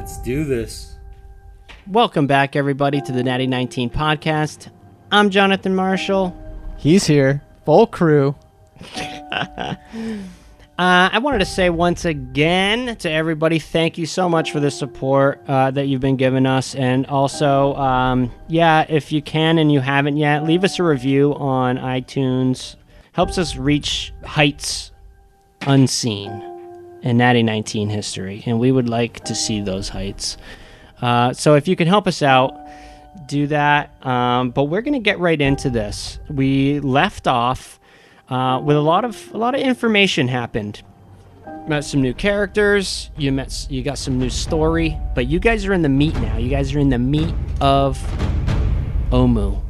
Let's do this. Welcome back, everybody, to the Natty 19 podcast. I'm Jonathan Marshall. He's here. Full crew. I wanted to say once again to everybody, thank you so much for the support that you've been giving us. And also, if you can and you haven't yet, leave us a review on iTunes. Helps us reach heights unseen in Natty 19 history. And we would like to see those heights. So if you can help us out, do that. But we're going to get right into this. We left off with a lot of information happened. Met some new characters. You got some new story. But you guys are in the meat now. You guys are in the meat of Omu,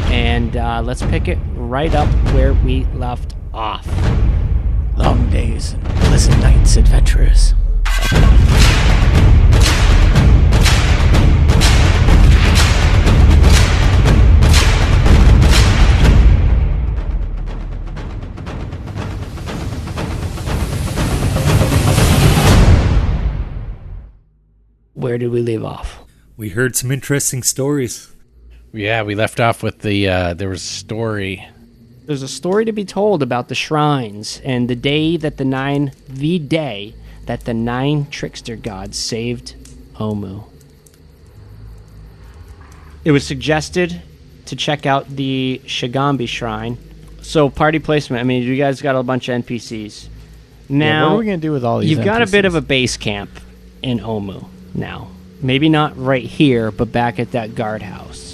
and let's pick it right up where we left off. Long days and pleasant nights, adventurers. Where did we leave off? We heard some interesting stories. Yeah, we left off with there was a story. There's a story to be told about the shrines and the day that the nine trickster gods saved Omu. It was suggested to check out the Shigambi shrine. So party placement, I mean, you guys got a bunch of NPCs. Now, what are we going to do with all these You've got NPCs? a bit of a base camp in Omu now. Maybe not right here, but back at that guardhouse.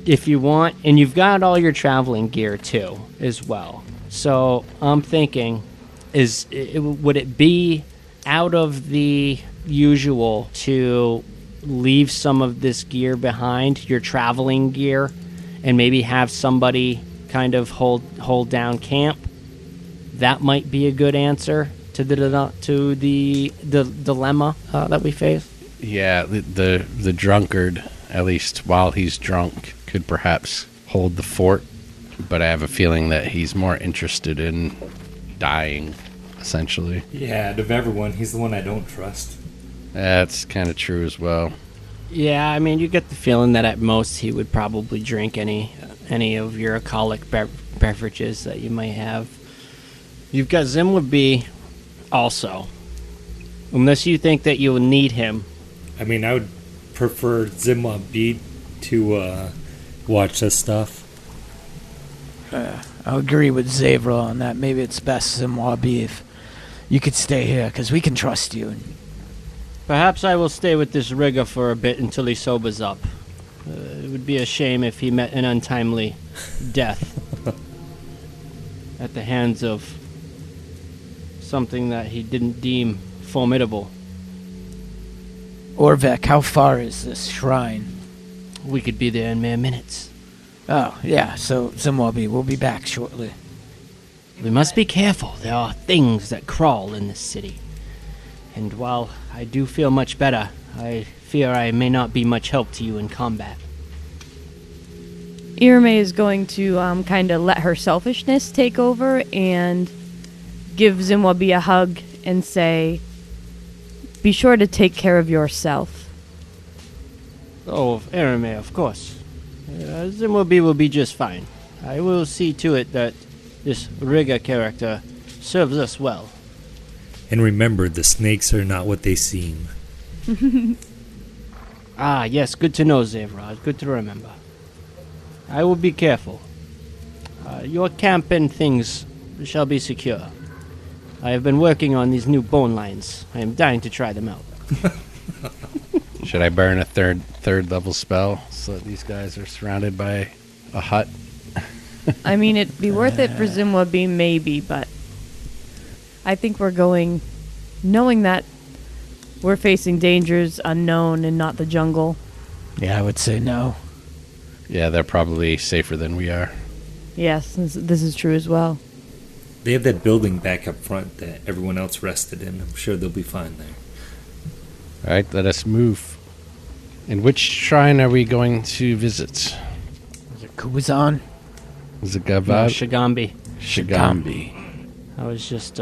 If you want, and you've got all your traveling gear too, as well. So I'm thinking, would it be out of the usual to leave some of this gear behind, your traveling gear, and maybe have somebody kind of hold down camp? That might be a good answer to the dilemma that we face. Yeah, the drunkard, at least while he's drunk, could perhaps hold the fort, but I have a feeling that he's more interested in dying, essentially. Yeah, out of everyone, he's the one I don't trust. That's kind of true as well. Yeah, I mean, you get the feeling that at most he would probably drink any of your alcoholic beverages that you might have. You've got Zimwabi also, unless you think that you will need him. I mean, I would prefer Zimwabi to watch this stuff. I'll agree with Zavra on that. Maybe it's best, Zimwabi, if you could stay here, because we can trust you. Perhaps I will stay with this rigger for a bit until he sobers up. It would be a shame if he met an untimely death at the hands of something that he didn't deem formidable. Orvek, how far is this shrine? We could be there in mere minutes. Oh, yeah, so Zimwabi, we'll be back shortly. We must be careful. There are things that crawl in this city. And while I do feel much better, I fear I may not be much help to you in combat. Irame is going to kind of let her selfishness take over and give Zimwabi a hug and say, be sure to take care of yourself. Oh, Irame, of course. Zimwabi will be just fine. I will see to it that this Riga character serves us well. And remember, the snakes are not what they seem. Ah, yes, good to know, Zavra. Good to remember. I will be careful. Your camp and things shall be secure. I have been working on these new bone lines. I am dying to try them out. Should I burn a third level spell so that these guys are surrounded by a hut? I mean, it'd be worth it for Zimwabi, maybe, but I think we're going, knowing that we're facing dangers unknown and not the jungle. Yeah, I would say no. Yeah, they're probably safer than we are. Yes, this is true as well. They have that building back up front that everyone else rested in. I'm sure they'll be fine there. All right, let us move. And which shrine are we going to visit? Is it Kubazan? Is it No, Gavad? Shigambi. Shigambi. I was just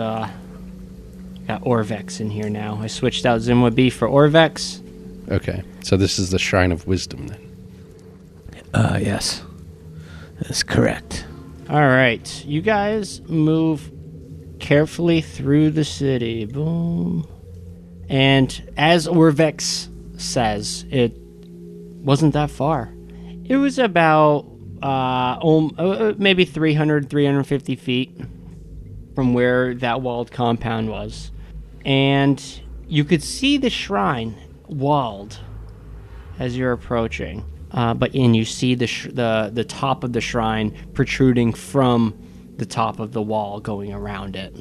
Got Orvex in here now. I switched out Zimwabi for Orvex. Okay, so this is the Shrine of Wisdom then. Yes. That's correct. All right. You guys move carefully through the city. Boom. And as Orvex says, it wasn't that far. It was about maybe 300, 350 feet from where that walled compound was. And you could see the shrine walled as you're approaching. And you see the top of the shrine protruding from the top of the wall going around it.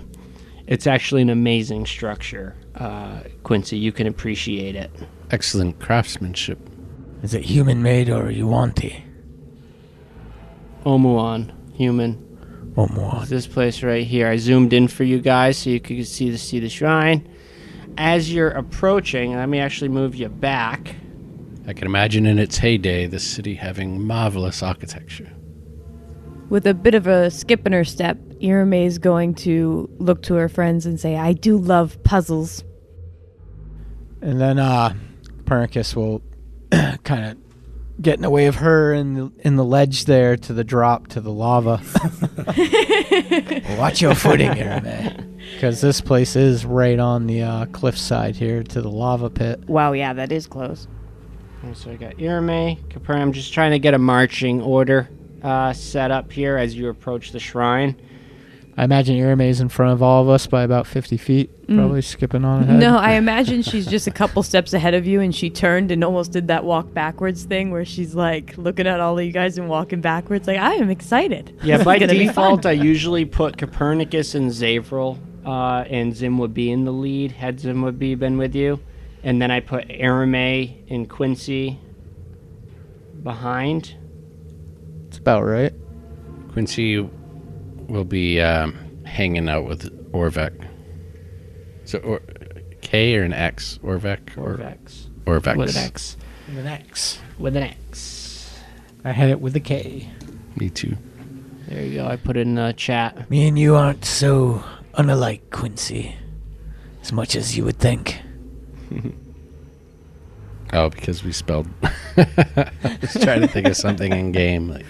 It's actually an amazing structure, Quincy. You can appreciate it. Excellent craftsmanship. Is it human-made or Yuanti? Omuon, human. Omuon. This place right here. I zoomed in for you guys so you could see the shrine. As you're approaching, let me actually move you back. I can imagine in its heyday the city having marvelous architecture. With a bit of a skip in her step, Irame is going to look to her friends and say, I do love puzzles. And then Copernicus will kind of get in the way of her in the ledge there to the drop to the lava. Watch your footing, Irame. Because this place is right on the cliffside here to the lava pit. Wow, yeah, that is close. So I got Irame, Copernicus. I'm just trying to get a marching order set up here as you approach the shrine. I imagine Irame's in front of all of us by about 50 feet, probably skipping on ahead. No, I imagine she's just a couple steps ahead of you, and she turned and almost did that walk backwards thing where she's like looking at all of you guys and walking backwards. Like, I am excited. Yeah, by Gonna be default, fun. I usually put Copernicus and Zavril and Zimwabi in the lead. Had Zimwabi been with you. And then I put Irame and Quincy behind. It's about right. Quincy will be hanging out with Orvek. So, K or an X? Orvek? Orvex. Orvex. With an X. With an X. With an X. I had it with a K. Me too. There you go. I put it in the chat. Me and you aren't so unalike, Quincy. As much as you would think. Oh, because we spelled. I was trying to think of something in game. Like,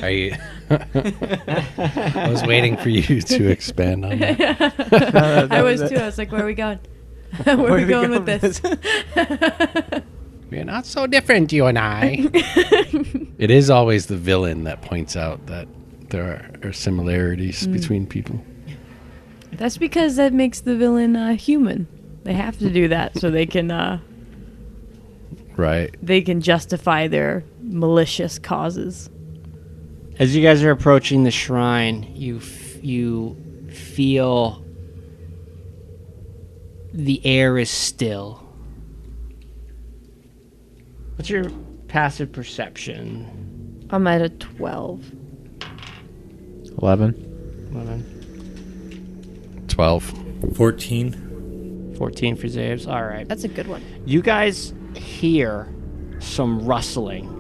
are you? I was waiting for you to expand on that. I was too. I was like, where are we going? Where are we going with this? We're not so different, you and I. It is always the villain that points out that there are similarities between people. That's because that makes the villain human. They have to do that so they can Right. they can justify their malicious causes. As you guys are approaching the shrine, you feel the air is still. What's your passive perception? I'm at a 12. 11. 12. 14. 14 for Zaves. All right. That's a good one. You guys hear some rustling.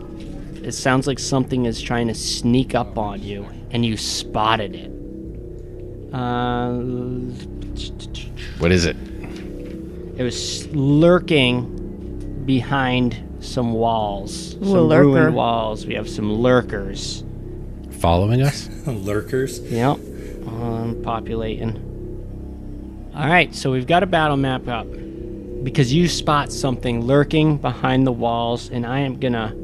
It sounds like something is trying to sneak up on you, and you spotted it. What is it? It was lurking behind some walls. Ooh, a some lurker. ruined walls. We have some lurkers. Following us? Lurkers. Yep. Populating. All right, so we've got a battle map up. Because you spot something lurking behind the walls, and I am gonna...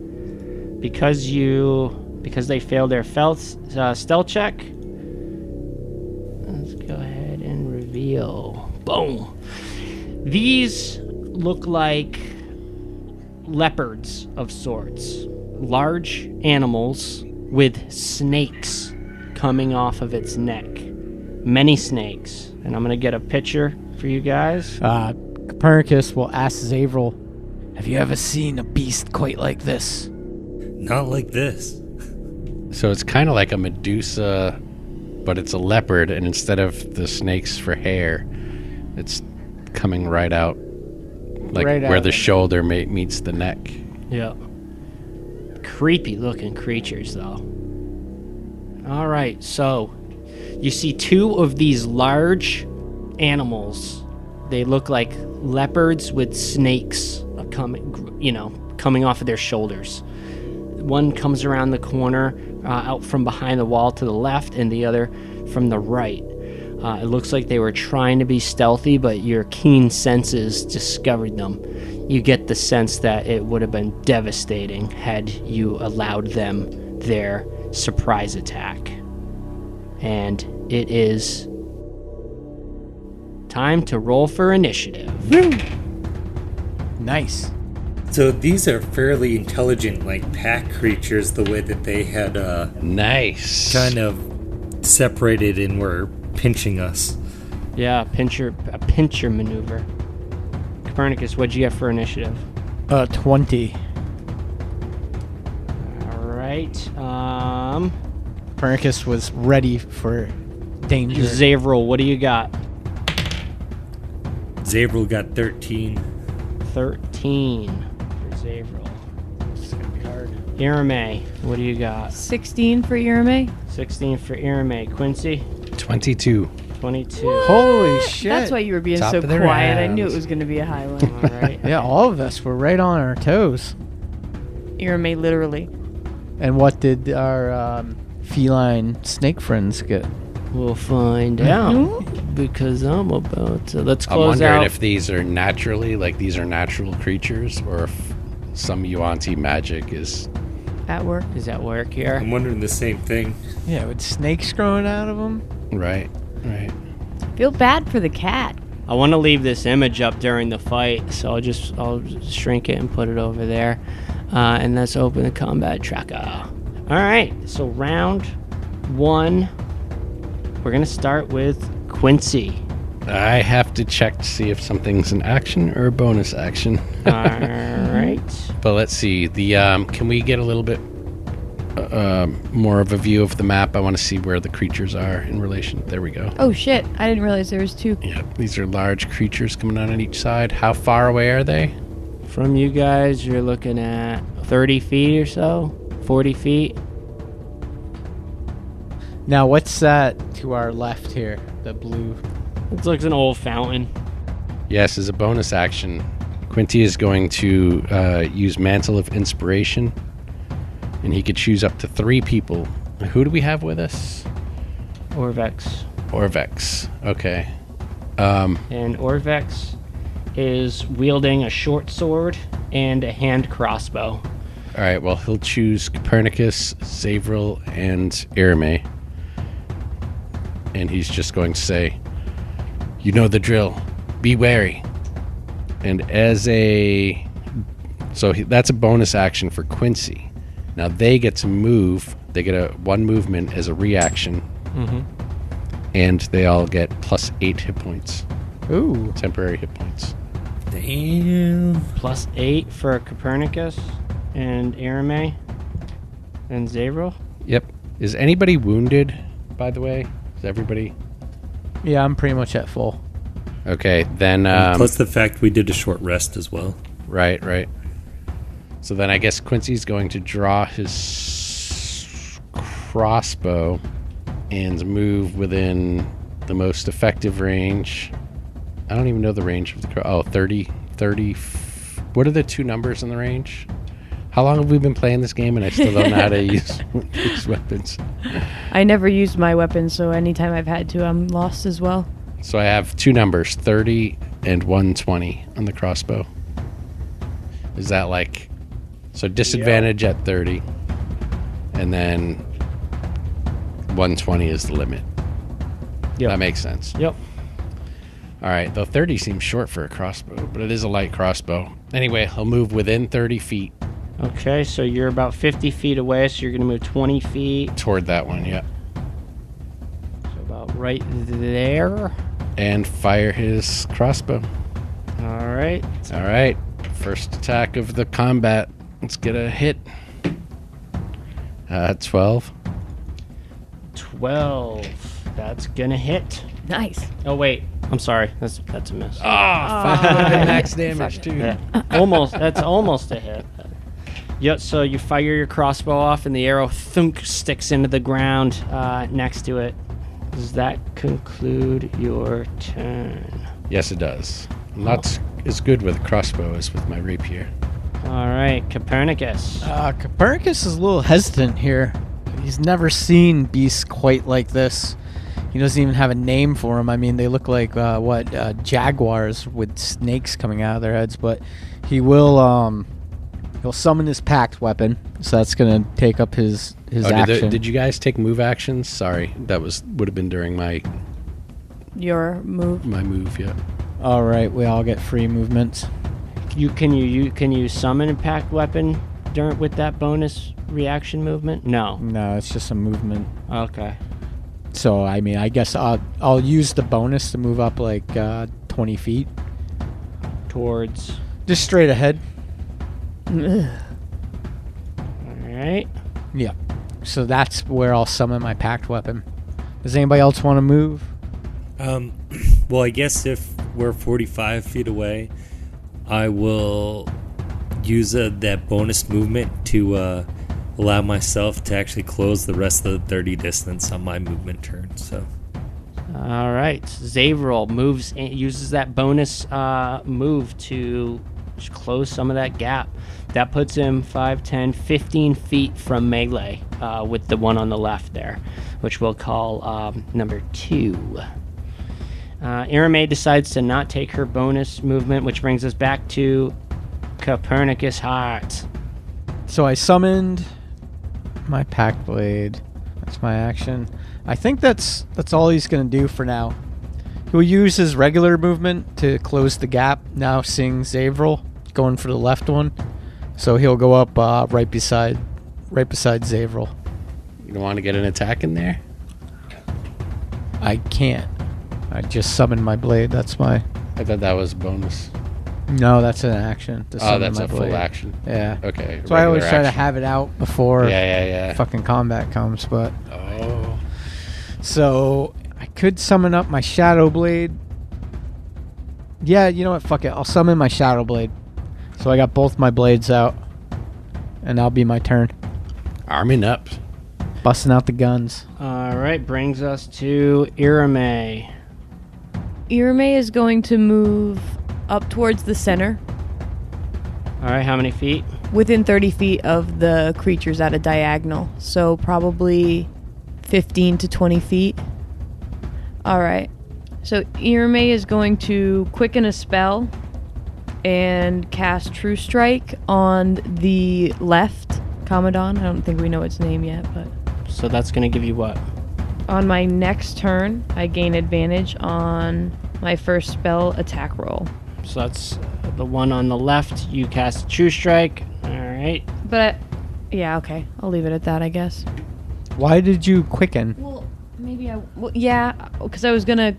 Because they failed their stealth check, let's go ahead and reveal. Boom. These look like leopards of sorts. Large animals with snakes coming off of its neck. Many snakes. And I'm going to get a picture for you guys. Copernicus will ask Zavril, have you ever seen a beast quite like this? Not like this. So it's kind of like a Medusa, but it's a leopard, and instead of the snakes for hair, it's coming right out, like Right where out. the shoulder meets the neck. Yep. Creepy looking creatures, though. All right, so you see two of these large animals They look like leopards with snakes coming off of their shoulders. One comes around the corner out from behind the wall to the left, and the other from the right. It looks like they were trying to be stealthy, but your keen senses discovered them. You get the sense that it would have been devastating had you allowed them their surprise attack. And it is time to roll for initiative. Nice. So these are fairly intelligent, like pack creatures, the way that they had Nice. kind of separated and were pinching us. Yeah, a pincher maneuver. Copernicus, what'd you get for initiative? 20. All right. Copernicus was ready for danger. Zavril, what do you got? Zavril got 13. 13 for Zavril. This is gonna be hard. Irame, what do you got? 16 for Irame. 16 for Irame. Quincy, 22. 22. Holy shit. That's why you were being Top so of the quiet. I knew it round. was going to be a high one. All right. Yeah, all of us were right on our toes. Irame, literally. And what did our feline snake friends get? We'll find out because I'm about to. Let's I'm close wondering out. if these are these are natural creatures, or if some Yuan-Ti magic is. At work. Is at work here? I'm wondering the same thing. Yeah, with snakes growing out of them? Right. Feel bad for the cat. I want to leave this image up during the fight, so I'll shrink it and put it over there. And let's open the combat tracker. All right, so round 1. We're going to start with Quincy. I have to check to see if something's an action or a bonus action. All right. But let's see. The can we get a little bit more of a view of the map? I want to see where the creatures are in relation. There we go. Oh, shit. I didn't realize there was 2. Yeah, these are large creatures coming out on each side. How far away are they? From you guys, you're looking at 30 feet or so, 40 feet. Now, what's that to our left here? The blue. It looks like an old fountain. Yes, as a bonus action, Quinty is going to use Mantle of Inspiration, and he could choose up to 3 people. Who do we have with us? Orvex. Orvex. Okay. And Orvex is wielding a short sword and a hand crossbow. All right, well, he'll choose Copernicus, Zavril, and Irame. And he's just going to say, "You know the drill. Be wary." And that's a bonus action for Quincy. Now they get to move. They get a 1 movement as a reaction. Mm-hmm. And they all get plus 8 hit points. Ooh. Temporary hit points. Damn. Plus 8 for Copernicus and Irame and Zavril. Yep. Is anybody wounded, by the way? Is everybody? Yeah, I'm pretty much at full. Okay, then... Plus the fact we did a short rest as well. Right. So then I guess Quincy's going to draw his crossbow and move within the most effective range. I don't even know the range of the 30. What are the 2 numbers in the range? How long have we been playing this game and I still don't know how to use these weapons? I never used my weapon, so anytime I've had to, I'm lost as well. So I have 2 numbers, 30 and 120 on the crossbow. Is that like... So disadvantage at 30, and then 120 is the limit. Yep. That makes sense. Yep. All right, though 30 seems short for a crossbow, but it is a light crossbow. Anyway, he'll move within 30 feet Okay, so you're about 50 feet away, so you're going to move 20 feet. toward that one, yeah. So about right there. And fire his crossbow. All right. All right, first attack of the combat. Let's get a hit. 12. 12. That's going to hit. Nice. Oh, wait. I'm sorry. That's a miss. Five max damage, too. Yeah. Almost. That's almost a hit. Yep, so you fire your crossbow off, and the arrow thunk sticks into the ground next to it. Does that conclude your turn? Yes, it does. Not as good with a crossbow as with my rapier. All right, Copernicus. Copernicus is a little hesitant here. He's never seen beasts quite like this. He doesn't even have a name for them. I mean, they look like jaguars with snakes coming out of their heads. But he will he'll summon his packed weapon, so that's gonna take up his action. Did you guys take move actions? Sorry, that would have been during Your move. my move. Yeah. All right, we all get free movements. Can you summon a packed weapon with that bonus reaction movement? No. No, it's just a movement. Okay. So I mean, I guess I'll use the bonus to move up like 20 feet. Towards. Just straight ahead. All right. Yeah. So that's where I'll summon my packed weapon. Does anybody else want to move? Well, I guess if we're 45 feet away, I will use that bonus movement to allow myself to actually close the rest of the 30 distance on my movement turn. So, All right. Zavril uses that bonus move to close some of that gap. That puts him 5, 10, 15 feet from melee with the one on the left there, which we'll call number 2. Irame decides to not take her bonus movement, which brings us back to Copernicus Heart. So I summoned my pack blade. That's my action. I think that's all he's going to do for now. He'll use his regular movement to close the gap, now seeing Zavril going for the left one. So he'll go up right beside Zavril. You don't want to get an attack in there? I can't. I just summoned my blade. That's my... I thought that was a bonus. No, that's an action. To Oh, summon that's my a full blade. action. Yeah. Okay. So I always regular try to action. have it out before Yeah. fucking combat comes, but... Oh. So I could summon up my Shadow Blade. Yeah, you know what? Fuck it. I'll summon my Shadow Blade. So I got both my blades out. And that'll be my turn. Arming up. Busting out the guns. All right, brings us to Irame. Irame is going to move up towards the center, All right, how many feet? within 30 feet of the creatures at a diagonal. So probably 15 to 20 feet. All right. So Irame is going to quicken a spell and cast True Strike on the left Commodon. I don't think we know its name yet, but So that's going to give you what? on my next turn, I gain advantage on my first spell attack roll. So that's the one on the left. You cast True Strike. All right. But yeah, okay. I'll leave it at that, I guess. Why did you quicken? Well, yeah, because I was gonna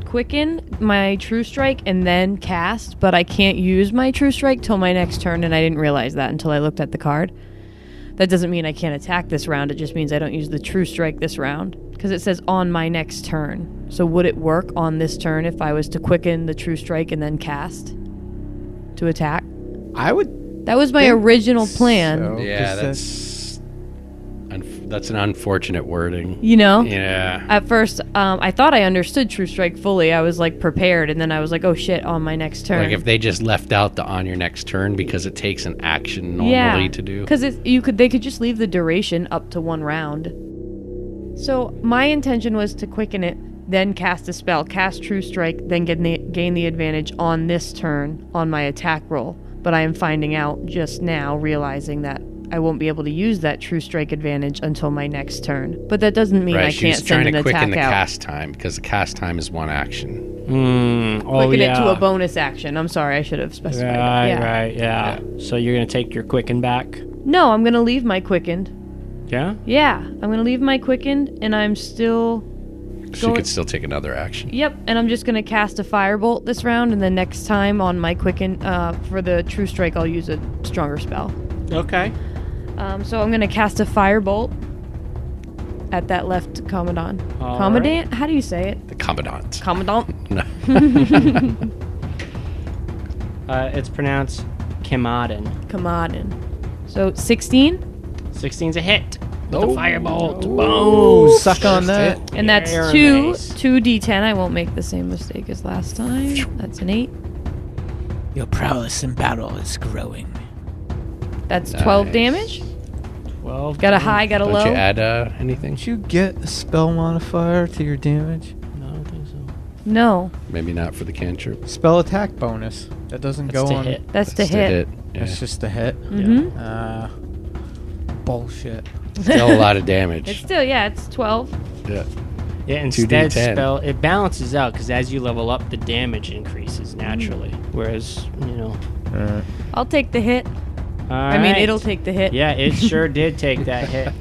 quicken my True Strike and then cast, but I can't use my True Strike till my next turn, and I didn't realize that until I looked at the card. That doesn't mean I can't attack this round. It just means I don't use the True Strike this round, because it says on my next turn. So would it work on this turn if I was to quicken the True Strike and then cast to attack? I would... That was my original plan. so, Yeah, 'cause that's an unfortunate wording. You know? Yeah. At first, I thought I understood True Strike fully. I was like prepared, and then I was like, "Oh shit!" On my next turn, Like if they just left out the on your next turn because it takes an action normally to do. because they could just leave the duration up to one round. So my intention was to quicken it, then cast a spell, cast True Strike, then gain the advantage on this turn on my attack roll. But I am finding out just now, realizing that I won't be able to use that True Strike advantage until my next turn. But that doesn't mean I Right, she was can't trying send to an quicken attack the out. cast time because the cast time is one action. Quicken it to a bonus action. I'm sorry, I should have specified that. Right, yeah. So you're going to take your Quicken back? No, I'm going to leave my quickened. Yeah? Yeah, I'm going to leave my quickened, and I'm still... She could still take another action. Yep, and I'm just going to cast a firebolt this round, and then next time on my quicken, for the True Strike, I'll use a stronger spell. Okay. So I'm going to cast a firebolt at that left Commandant. All Commandant? How do you say it? The Commandant. Commandant? No. It's pronounced Kimadin. Commandant. So 16? 16's a hit. with a firebolt. Boom! Suck on that. And that's Air two mace. 2d10. I won't make the same mistake as last time. That's an 8. Your prowess in battle is growing. That's 12 Nice. damage. 12. Got a high, got a Don't low. you add anything? Did you get a spell modifier to your damage? No, I don't think so. No, Maybe not for the cantrip. Spell attack bonus. That doesn't That's go to on. hit. that's the That's the hit. Yeah. That's just a hit. Mm-hmm. Bullshit. Still a lot of It's damage. still, yeah, it's 12. Yeah. Yeah, instead 2d10. spell it balances out because as you level up, the damage increases naturally. Whereas, I'll take the hit. all I mean, right. it'll take the hit. Yeah, it sure did take that hit.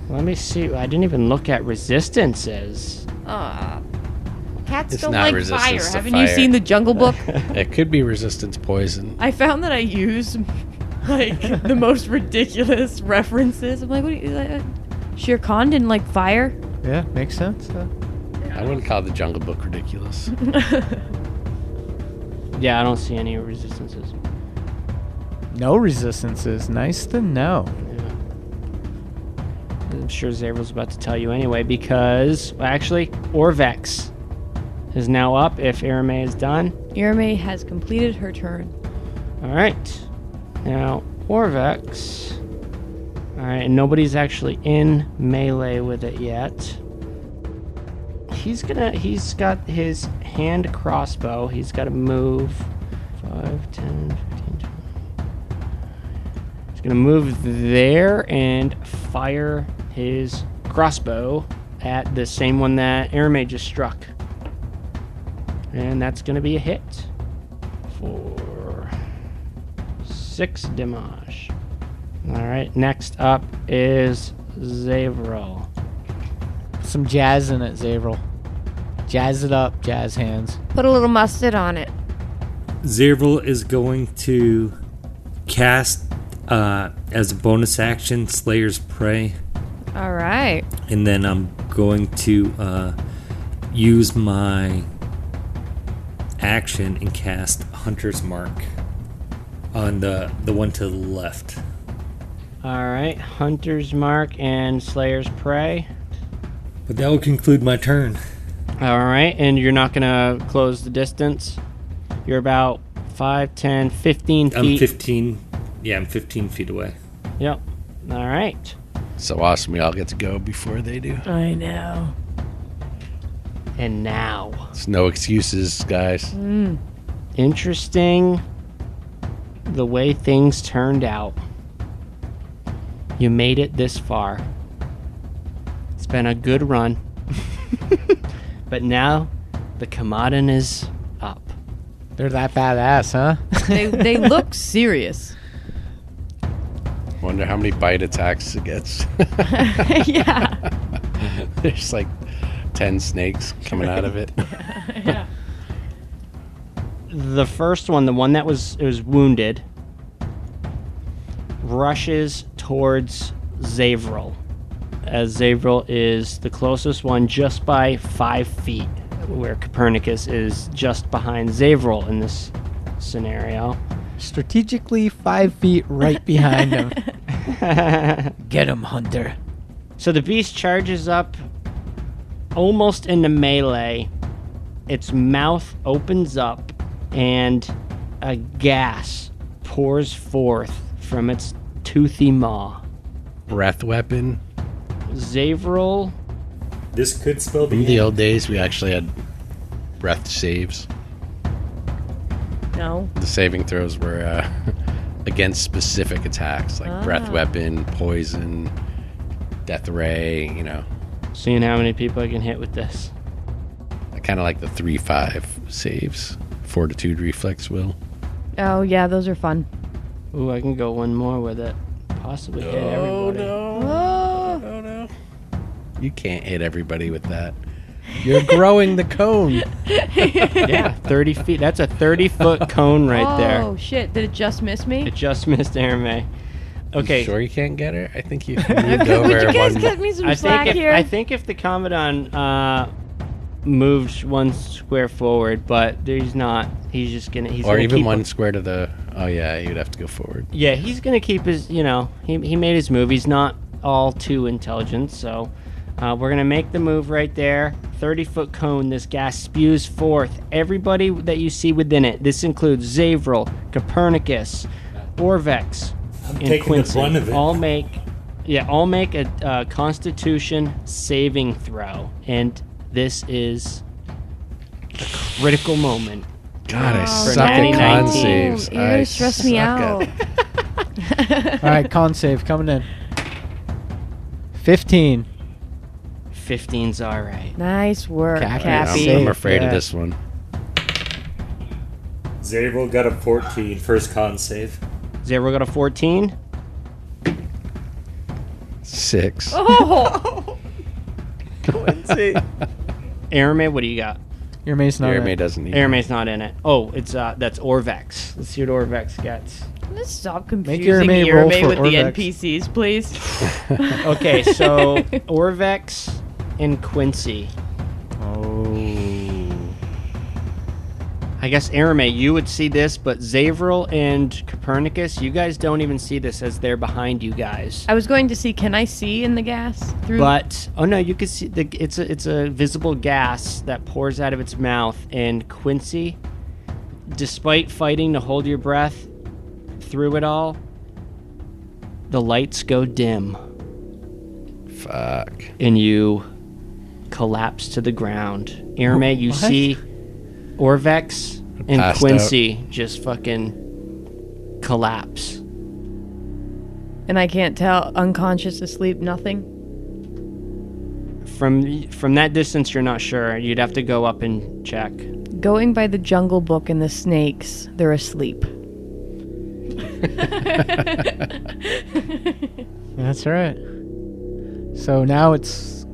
Let me see. I didn't even look at resistances. Cats It's don't not like resistance fire. to Haven't you fire. seen the Jungle Book? It could be resistance poison. I found that I use like the most ridiculous references. I'm like, what do you? Shere Khan didn't like fire. Yeah, makes sense. I wouldn't call the Jungle Book ridiculous. Yeah, I don't see any resistances. No resistances. Nice to know. Yeah. I'm sure Zavel's about to tell you anyway because, well, actually, Orvex is now up if Irame is done. Irame has completed her turn. All right. Now, Orvex. All right, and nobody's actually in melee with it yet. He's got his hand crossbow. He's got to move 5, 10, 15, 20. He's going to move there and fire his crossbow at the same one that Irame just struck. And that's going to be a hit for 6 damage. All right, next up is Zavril. Some jazz in it, Zavril. Jazz it up, jazz hands. Put a little mustard on it. Zavril is going to cast as a bonus action Slayer's Prey, All right. and then I'm going to use my action and cast Hunter's Mark on the one to the left. All right, Hunter's Mark and Slayer's Prey. But that will conclude my turn. All right, and you're not going to close the distance? You're about 5, 10, 15 feet. I'm 15. Yeah, I'm 15 feet away. Yep. All right. So awesome. We all get to go before they do. I know. And now, It's no excuses, guys. interesting the way things turned out. You made it this far. It's been a good run. But now the Kamadan is up. They're that badass, huh? They look serious. Wonder how many bite attacks it gets. Yeah. There's like 10 snakes coming out of it. The first one, the one that was wounded, rushes towards Zavril, as Zavril is the closest one just by 5 feet, where Copernicus is just behind Zavril in this scenario. Strategically 5 feet right behind him. Get him, Hunter. So the beast charges up almost into melee. Its mouth opens up and a gas pours forth from its toothy maw. Breath weapon. Zavril, This could spell In the old days, we actually had breath saves. No. The saving throws were against specific attacks, like breath weapon, poison, death ray, seeing how many people I can hit with this. I kind of like the 3-5 saves. Fortitude, reflex, will. Oh, yeah, those are fun. Ooh, I can go one more with it. Possibly hit everybody. Oh, no. You can't hit everybody with that. You're growing the cone. Yeah, 30 feet. That's a 30-foot cone right there. Oh, shit. Did it just miss me? It just missed Airmay. Okay. Sure you can't get her? I think you moved Would over you guys one. cut me some I slack think, here? I think if the Commandant moved one square forward, but he's not. He's just gonna. He's Or gonna even keep one him- square to the... Oh, yeah, you'd have to go forward. Yeah, he's gonna keep his. He made his move. He's not all too intelligent, so we're going to make the move right there. 30-foot cone, this gas spews forth. Everybody that you see within it, this includes Zavril, Copernicus, Orvex, I'm and taking Quincy. the brunt of it. All make a Constitution saving throw, and this is a critical moment. God, I Oh, suck at no. con Oh, saves. You're I stress me suck out. at- All right, con save coming in. 15. 15's all right. Nice work, Cappy. Cappy. Save. I'm afraid Yeah. of this one. Zabel got a 14, first con save. Zavril got a 14. 6. Oh, Aramay, what do you got? Your mace not Jeremy in. doesn't need Aramay's not in it. Oh, it's that's Orvex. Let's see what Orvex gets. let's stop Make confusing Aramay roll Aramay for with the Orvex. NPCs, please. Okay, so Orvex and Quincy. Oh. I guess Aramay, you would see this, but Zavril and Copernicus, you guys don't even see this as they're behind you guys. I was going to see, can I see in the gas through? But oh no, you can see it's a visible gas that pours out of its mouth, and Quincy, despite fighting to hold your breath through it all, the lights go dim Fuck. and you collapse to the ground. Aramay, you What? see Orvex and Passed Quincy just fucking collapse. and I can't tell, unconscious, asleep, nothing. From that distance, you're not sure. You'd have to go up and check. Going by the Jungle Book and the snakes, they're asleep. That's right. So now it's.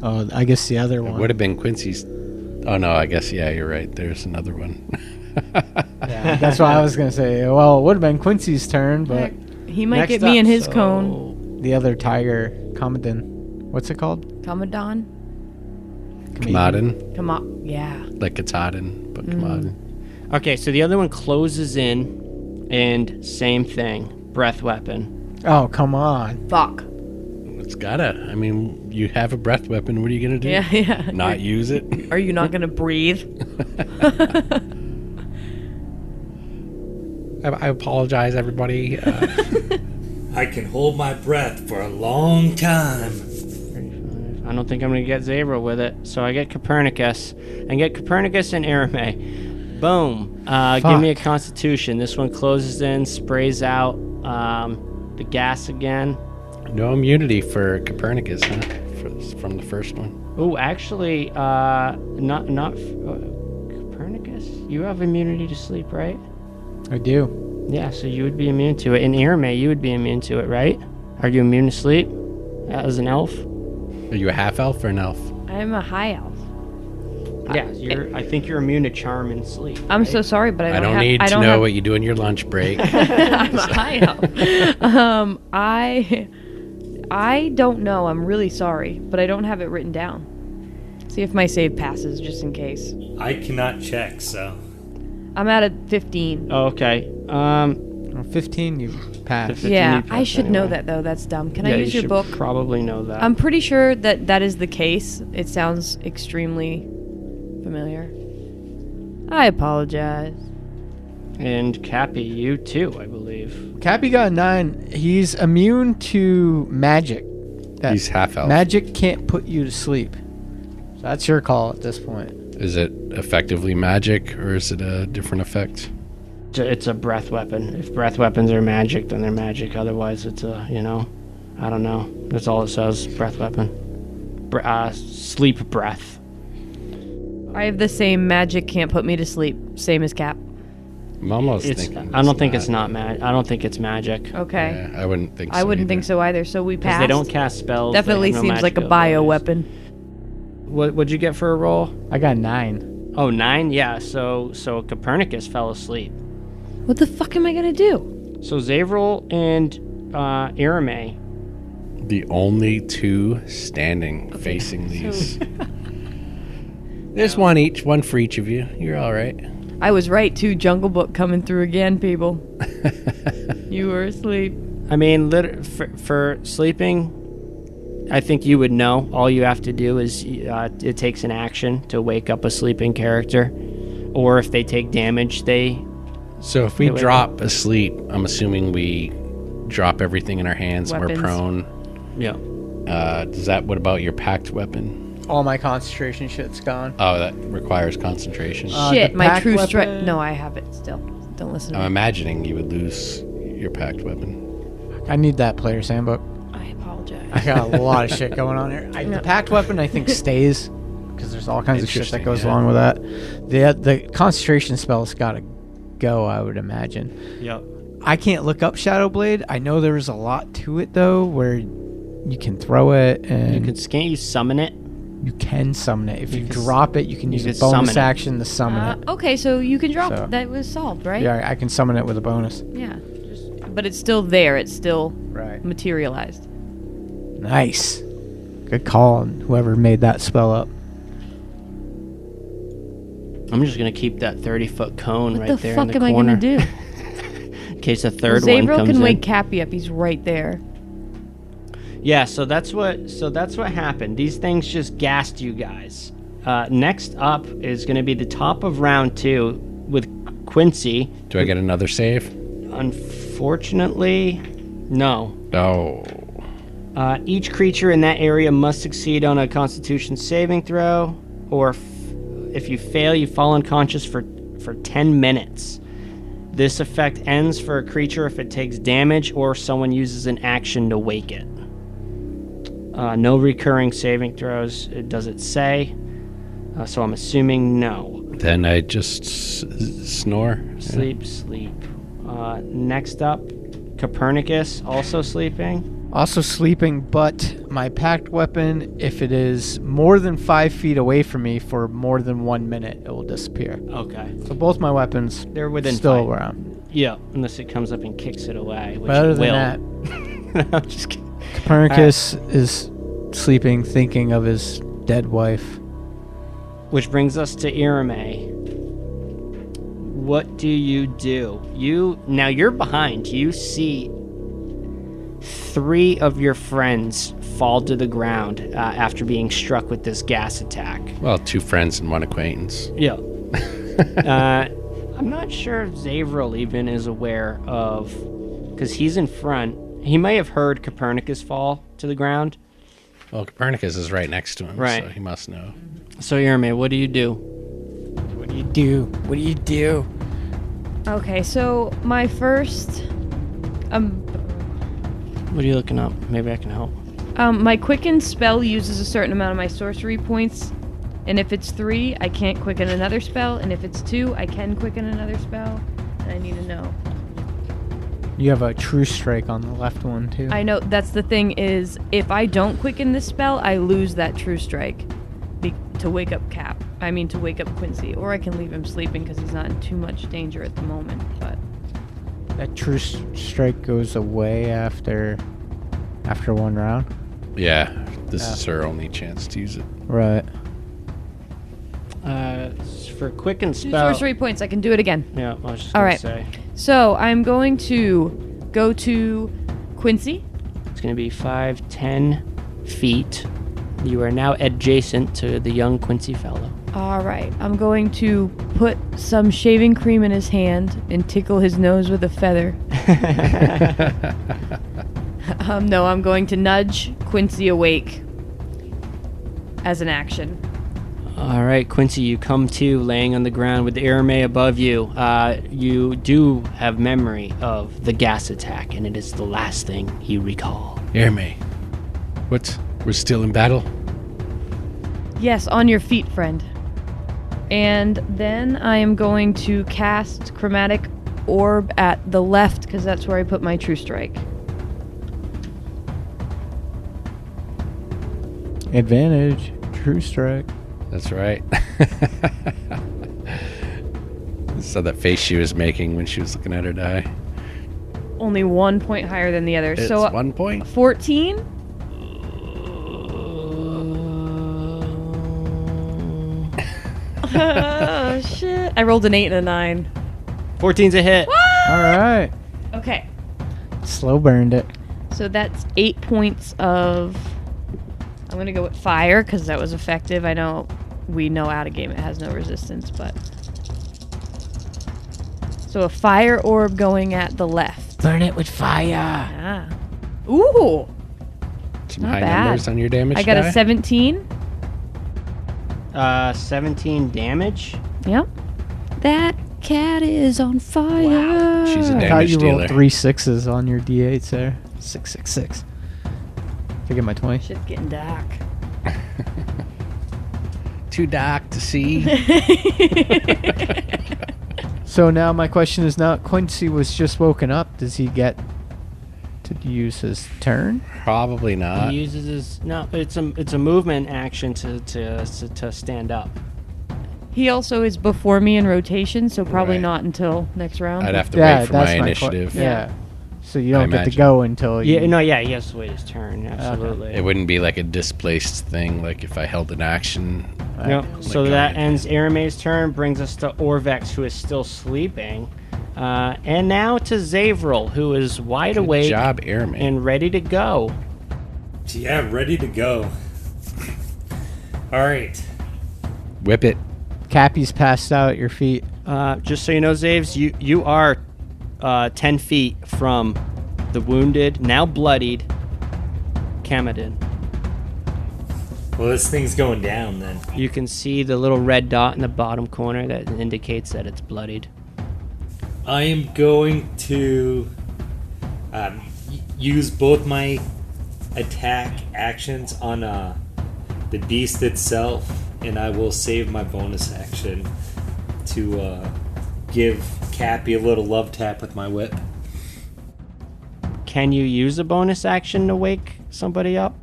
Oh, I guess the other It one. would have been Quincy's. Oh, no, I guess, yeah, you're right. There's another one. Yeah, that's what I was gonna say. Well, it would have been Quincy's turn, but He might Next get me up, in his so- cone. the other tiger, Commodon. What's it called? Commandant? Kamadin. Come on. Yeah. Like Katahdin, but Kamadin. Okay, so the other one closes in, and same thing. Breath weapon. Oh, come on. Fuck. It's gotta. I mean, you have a breath weapon. What are you gonna do? Yeah, yeah. Not use it? Are you not going to breathe? I apologize, everybody. I can hold my breath for a long time. I don't think I'm going to get Zavril with it, so I get Copernicus. And get Copernicus and Aramay. Boom. Give me a Constitution. This one closes in, sprays out the gas again. No immunity for Copernicus, huh? From the first one. Oh, actually, not Copernicus. You have immunity to sleep, right? I do. Yeah, so you would be immune to it. And Aramay, you would be immune to it, right? Are you immune to sleep as an elf? Are you a half elf or an elf? I'm a high elf. Yeah, I think you're immune to charm and sleep. I'm right? so sorry, but I I don't don't have, need I to don't know have, what you do in your lunch break. I'm a high elf. I don't know. I'm really sorry, but I don't have it written down. See if my save passes, just in case. I cannot check, so. I'm at a 15. Oh, okay. Oh, 15, you passed. 15 Yeah, you I passed should know anyway. that, though. That's dumb. Can Yeah, I use you your book? should probably know that. I'm pretty sure that that is the case. It sounds extremely familiar. I apologize. And Cappy, you too, I believe. Cappy got a 9. He's immune to magic. That He's half elf. Magic can't put you to sleep. So that's your call at this point. Is it effectively magic or is it a different effect? It's a breath weapon. If breath weapons are magic, then they're magic. Otherwise, it's a, I don't know. That's all it says, breath weapon. Sleep breath. I have the same magic can't put me to sleep. Same as Cap. I'm almost It's. thinking. I don't think it's not I don't think it's magic. Okay. Yeah, I wouldn't think so. I wouldn't either. think so either, so we Because passed. they don't cast spells. they Definitely have no seems like a magical bio abilities. weapon. What'd you get for a roll? I got 9. Oh, 9? Yeah, so Copernicus fell asleep. What the fuck am I gonna do? So Zavril and Aramay. The only two standing facing these. There's one for each of you. You're all right. I was right too. Jungle Book coming through again, people. You were asleep. I mean, for sleeping, I think you would know. All you have to do is it takes an action to wake up a sleeping character, or if they take damage, So if we drop asleep, I'm assuming we drop everything in our hands and we're Weapons. prone. yeah. What about your packed weapon? All my concentration shit's gone. Oh, that requires concentration. Shit, the my packed true strike. weapon- No, I have it still. Don't listen to I'm me. imagining you would lose your packed weapon. I need that player's handbook. I apologize. I got a lot of shit going on here. The packed weapon, I think, stays because there's all kinds of shit that Interesting, goes yeah. along with that. The concentration spell's got to go, I would imagine. Yep. I can't look up Shadow Blade. I know there's a lot to it though, where you can throw it and Can't you summon it? you can summon it. If you can drop it, you can use can a bonus summon it. action to summon it. Okay, so you can drop So- it. That was solved, right? Yeah, I can summon it with a bonus. Yeah. But it's still there. It's still Right. materialized. Nice. Good call on whoever made that spell up. I'm just gonna keep that 30-foot cone What right the there fuck in the am corner I gonna do? in case a third one Zavril comes can in. wake Cappy up. He's right there. Yeah, so that's what happened. These things just gassed you guys. Next up is going to be the top of round 2 with Quincy. Do I get another save? Unfortunately, no. Oh. Each creature in that area must succeed on a Constitution saving throw, or if you fail, you fall unconscious for 10 minutes. This effect ends for a creature if it takes damage or someone uses an action to wake it. No recurring saving throws, does it say? So I'm assuming no. Then I just snore. Sleep. Next up, Copernicus, also sleeping. Also sleeping, but my packed weapon, if it is more than 5 feet away from me for more than 1 minute, it will disappear. Okay. So both my weapons They're within still 5. around. Yeah, unless it comes up and kicks it away, which But other it than will. that, I'm just kidding. Copernicus is sleeping, thinking of his dead wife. Which brings us to Irame. What do? Now you're behind. You see 3 of your friends fall to the ground after being struck with this gas attack. Well, 2 friends and 1 acquaintance. Yeah. I'm not sure if Zavril even is aware of, because he's in front. He may have heard Copernicus fall to the ground. Well, Copernicus is right next to him, Right. so he must know. So Irame, what do you do? What do you do? Okay, so my first, What are you looking up? Maybe I can help. my quicken spell uses a certain amount of my sorcery points, and if it's 3, I can't quicken another spell, and if it's 2, I can quicken another spell. And I need to know. You have a true strike on the left one too. I know that's the thing is, if I don't quicken this spell, I lose that true strike to wake up to wake up Quincy, or I can leave him sleeping because he's not in too much danger at the moment. But That true strike goes away after 1 round. Yeah, this is her only chance to use it. Right. For quick and 2 spell. sorcery points, I can do it again. Yeah, I was just All gonna right. say. So I'm going to go to Quincy. It's going to be 5, 10 feet. You are now adjacent to the young Quincy fellow. All right, I'm going to put some shaving cream in his hand and tickle his nose with a feather. No, I'm going to nudge Quincy awake as an action. All right, Quincy, you come to laying on the ground with Irame above you. You do have memory of the gas attack, and it is the last thing you recall. Irame, we're still in battle? Yes, on your feet, friend. And then I am going to cast Chromatic Orb at the left, because that's where I put my True Strike. Advantage. True strike. That's right. Saw that face she was making when she was looking at her die. Only 1 point higher than the other. It's So 1 point? 14? Oh, shit. I rolled an 8 and a 9. 14's a hit. All right. Okay. Slow burned it. So that's 8 points of... I'm going to go with fire, because that was effective. I know we know out of game it has no resistance, but... So a fire orb going at the left. Burn it with fire. Ah. Ooh! Some Not high bad. numbers on your damage I got die? a 17. 17 damage. Yep. That cat is on fire. She's a I thought damage you dealer. rolled 3 6s on your d8s there. 666. Did I get my 20? Shit's getting dark. Too dark to see. So now my question is now Quincy was just woken up. Does he get to use his turn? Probably not. He uses his it's a movement action to stand up. He also is before me in rotation, so probably Right. not until next round. I'd have to wait for my initiative. Yeah. So you don't get to imagine. go until you... Yeah, no, yeah, he has to wait his turn. Absolutely. It wouldn't be like a displaced thing, like if I held an action. Yep. So Like that I- ends Arame's turn, brings us to Orvex, who is still sleeping. And now to Zavril, who is wide Good awake job, Airman. and ready to go. Yeah, ready to go. All right. Whip it. Cappy's passed out at your feet. Just so you know, Zaves, you are 10 feet from the wounded, now bloodied, Kamadin. Well, this thing's going down then. You can see the little red dot in the bottom corner that indicates that it's bloodied. I am going to use both my attack actions on the beast itself, and I will save my bonus action to give Cappy a little love tap with my whip. Can you use a bonus action to wake somebody up?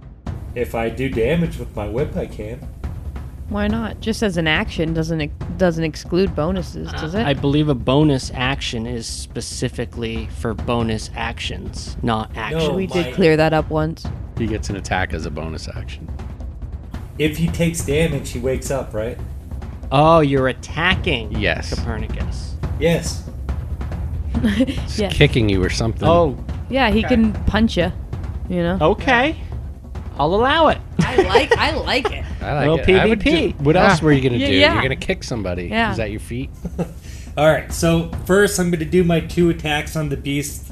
If I do damage with my whip, I can. Why not? Just as an action doesn't exclude bonuses, does it? I believe a bonus action is specifically for bonus actions, not actions. No. we my- did clear that up once. He gets an attack as a bonus action. If he takes damage, he wakes up, right? Oh, you're attacking Yes. Copernicus. Yes. It's Yeah. kicking you or something. Oh, Yeah, he can punch you. You know. okay. I'll allow it. I like it. I like Little it. I would PvP. what else were you going to do? Yeah. You're going to kick somebody. Yeah. Is that your feet? All right. So first, I'm going to do my 2 attacks on the beast.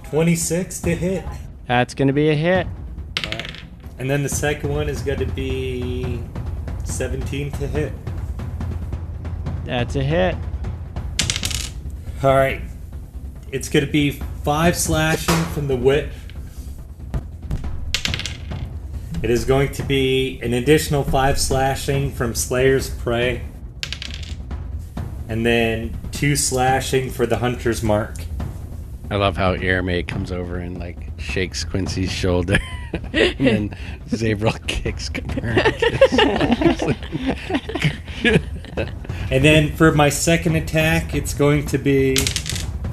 26 to hit, That's going to be a hit. and then the second one is going to be 17 to hit. That's a hit. All right. It's going to be 5 slashing from the whip. It is going to be an additional 5 slashing from Slayer's Prey. And then 2 slashing for the Hunter's Mark. I love how Airmaid comes over and like shakes Quincy's shoulder. And then Zavril kicks Copernicus. And then for my second attack, it's going to be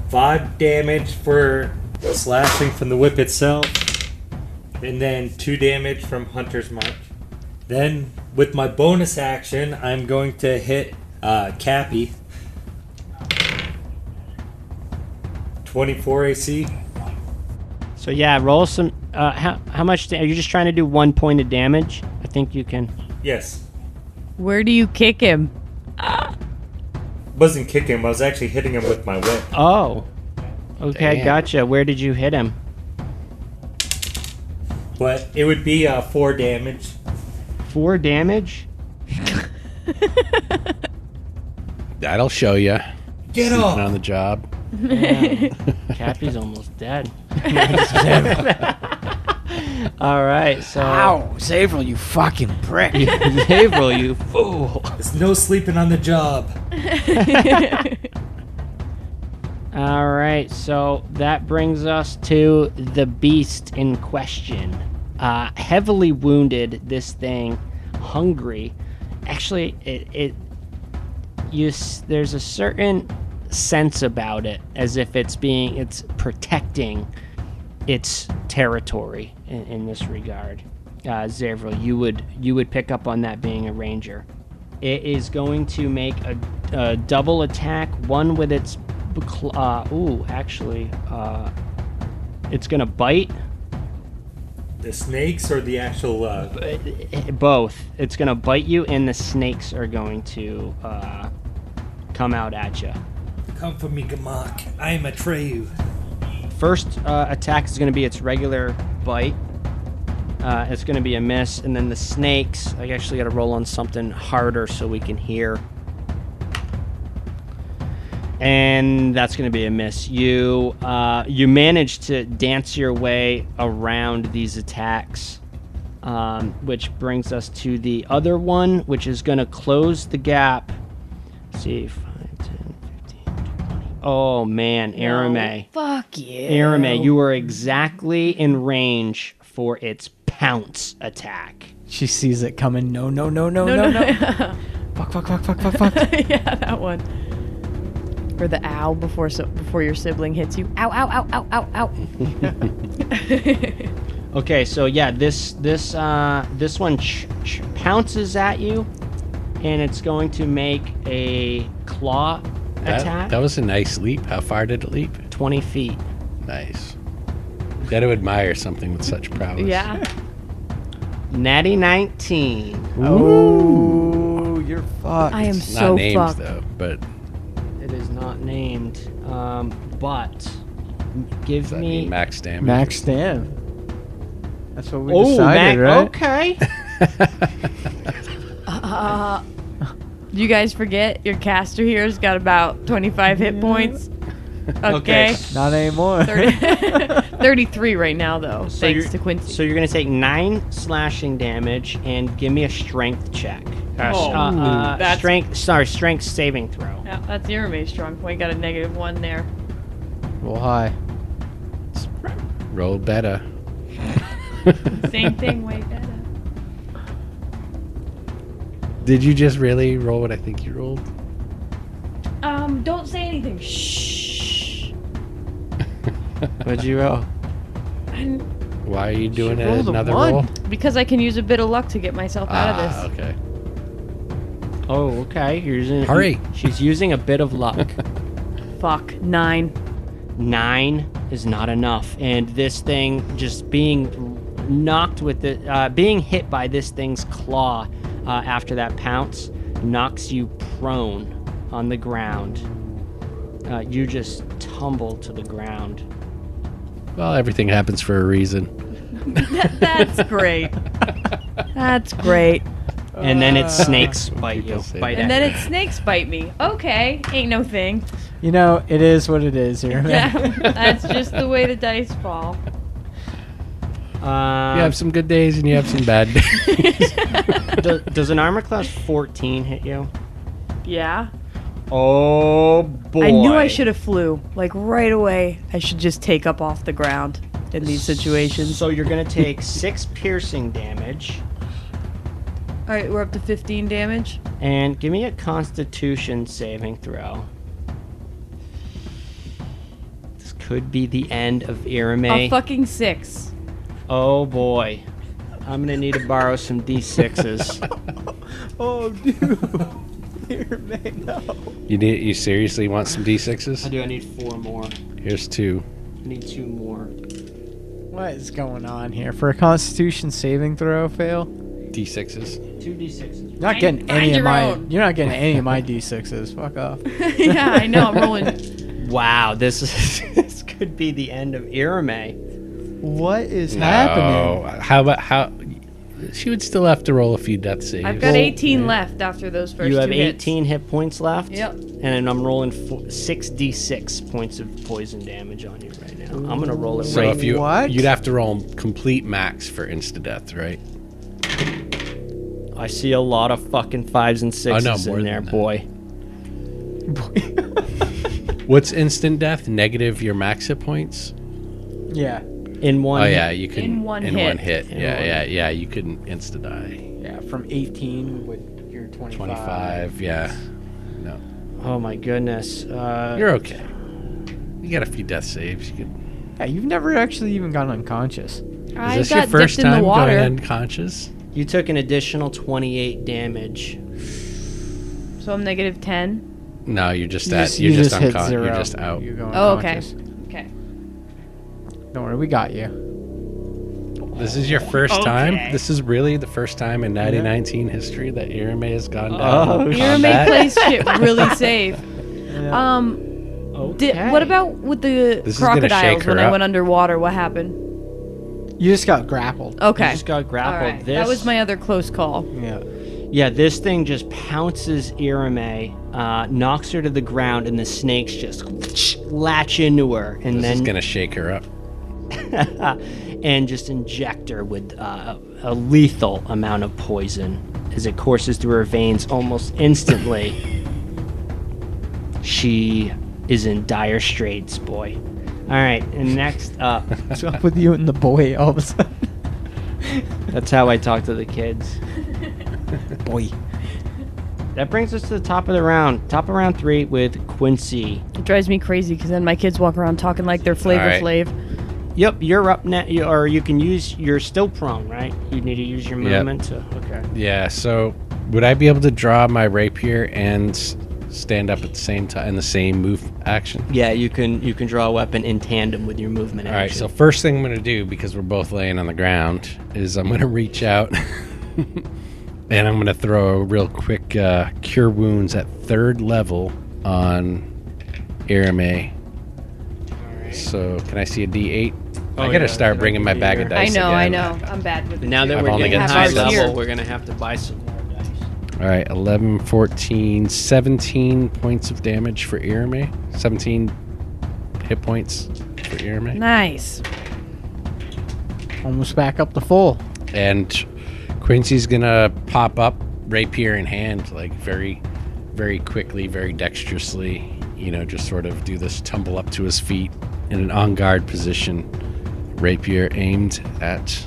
5 damage for slashing from the whip itself. And then 2 damage from Hunter's Mark. Then, with my bonus action, I'm going to hit Cappy. 24 AC. So yeah, roll some. How much? Are you just trying to do 1 point of damage? I think you can. Yes. Where do you kick him? Wasn't kicking him, I was actually hitting him with my whip. Oh. Okay, Damn. gotcha. Where did you hit him? But it would be 4 damage. 4 damage. That'll show you. Get Sleeping off! on the job. Yeah. Cappy's almost dead. All right, so Ow, Zavril, you fucking prick. April, you fool. There's no sleeping on the job. All right, so that brings us to the beast in question. Heavily wounded, this thing, hungry. Actually, there's a certain sense about it, as if it's protecting its territory in this regard. Zavril, you would pick up on that being a ranger. It is going to make a double attack, one with its it's gonna bite. The snakes or the actual? Both. It's gonna bite you, and the snakes are going to come out at you. Come for me, Gamak. I am Atreyu. First attack is gonna be its regular bite. It's gonna be a miss, and then the snakes. I actually got to roll on something harder so we can hear. And that's going to be a miss. You manage to dance your way around these attacks, which brings us to the other one, which is going to close the gap. Let's see, 5, 10, 15, 20. Oh, man, Arame. Fuck you. Arame, you are exactly in range for its Pounce attack. She sees it coming. No. Fuck. Yeah, that one. Or the ow before your sibling hits you. Ow, ow, ow, ow, ow, ow. Okay, so yeah, this one pounces at you, and it's going to make a claw attack. That was a nice leap. How far did it leap? 20 feet. Nice. Got to admire something with such prowess. Yeah. Natty 19. Ooh, you're fucked. I am Not so named fucked. though, but It is not named, but give does that me mean max damage? Max stam. That's what we decided, right? Okay. Do you guys forget your caster here's got about 25 hit points? Okay. Not anymore. 33 right now, though, So thanks you're- to Quincy. So you're gonna take 9 slashing damage and give me a strength check. That's- Strength saving throw. Yeah, that's Irame's strong point. Got a -1 there. Roll high. Roll better. Same thing, way better. Did you just really roll what I think you rolled? Don't say anything. Shh. What'd you roll? Why are you doing She rolled a another 1. roll? Because I can use a bit of luck to get myself out of this. Okay. Oh, okay. You're using. Hurry. She's using a bit of luck. Fuck. 9. 9 is not enough, and this thing just being knocked with the being hit by this thing's claw after that pounce knocks you prone on the ground. You just tumble to the ground. Well, everything happens for a reason. That's great. That's great. And then its snakes bite you. people say Bite that. And at then you. its snakes bite me. Okay, ain't no thing. You know, it is what it is here. Yeah, that's just the way the dice fall. You have some good days and you have some bad days. Does an armor class 14 hit you? Yeah. Oh boy! I knew I should have flew. Like right away, I should just take up off the ground in these situations. So you're gonna take 6 piercing damage, All right, we're up to 15 damage. and give me a Constitution saving throw. This could be the end of Irame. A fucking 6. Oh boy, I'm gonna need to borrow some D6s. Oh, dude. No. You seriously want some D6s? I do. I need 4 more. Here's 2. I need 2 more. What is going on here? For a Constitution saving throw fail? D6s. 2 D6s. You're not getting Find any of your my. own. You're not getting any of my D6s. Fuck off. Yeah, I know. I'm rolling. Wow, this could be the end of Irame. What is No. happening? How about how? She would still have to roll a few death saves. I've got 18 left after those first You have 2 hits. 18 hit points left. Yep. And I'm rolling 6d6 points of poison damage on you right now. I'm gonna roll it So right. if you, What? you'd have to roll complete max for insta death, right? I see a lot of fucking 5s and 6s more in than there, that. boy. What's instant death? Negative your max hit points. Yeah. In one. Oh yeah, you can In one in hit. one hit. In Yeah, one. you couldn't insta die. Yeah. From 18 with your 25. 25. Yeah. No, Oh my goodness. you're okay. You got a few death saves. You could. Yeah, you've never actually even gotten unconscious. I Is this got your first dipped in the time water. going unconscious? You took an additional 28 damage. So I'm -10. No, you're just You at. just- You're you just just hit unconscious. zero. You're just out. You go Oh, okay. unconscious. Okay. Don't worry, we got you. This is your first Okay. time. This is really the first time in 1919 history that Irame has gone down. Oh, on Irame that. plays shit really safe. Okay. What about with the This is gonna shake crocodiles her when I up. went underwater? What happened? You just got grappled. Okay. You just got All grappled. right. This That was my other close call. Yeah. Yeah, this thing just pounces Irame, knocks her to the ground, and the snakes just latch into her, and This is then gonna shake her up. and just inject her with a lethal amount of poison as it courses through her veins almost instantly. She is in dire straits, boy. All right, and next up, What's up with you and the boy all of a sudden? that's how I talk to the kids. Boy. That brings us to the top of the round. Top of round 3 with Quincy. It drives me crazy because then my kids walk around talking like they're Flavor All right. Flav. Yep, you're up now, or you can use. You're still prone, right? You need to use your Yep. movement to. Okay. Yeah. So, would I be able to draw my rapier and stand up at the same time in the same move action? Yeah, you can draw a weapon in tandem with your movement. All right. So first thing I'm gonna do, because we're both laying on the ground, is I'm gonna reach out and I'm gonna throw a real quick cure wounds at 3rd level on Irame. So can I see a D8? Oh, I gotta yeah, start that bringing would my be bag your- of dice I again. know. I'm bad with it. now that I've we're only getting got high six. level, we're gonna have to buy some more dice. All right, 11, 14, 17 points of damage for Irame. 17 hit points for Irame. Nice. Almost back up to full. And Quincy's gonna pop up, rapier in hand, like very, very quickly, very dexterously. You know, just sort of do this tumble up to his feet in an on guard position, rapier aimed at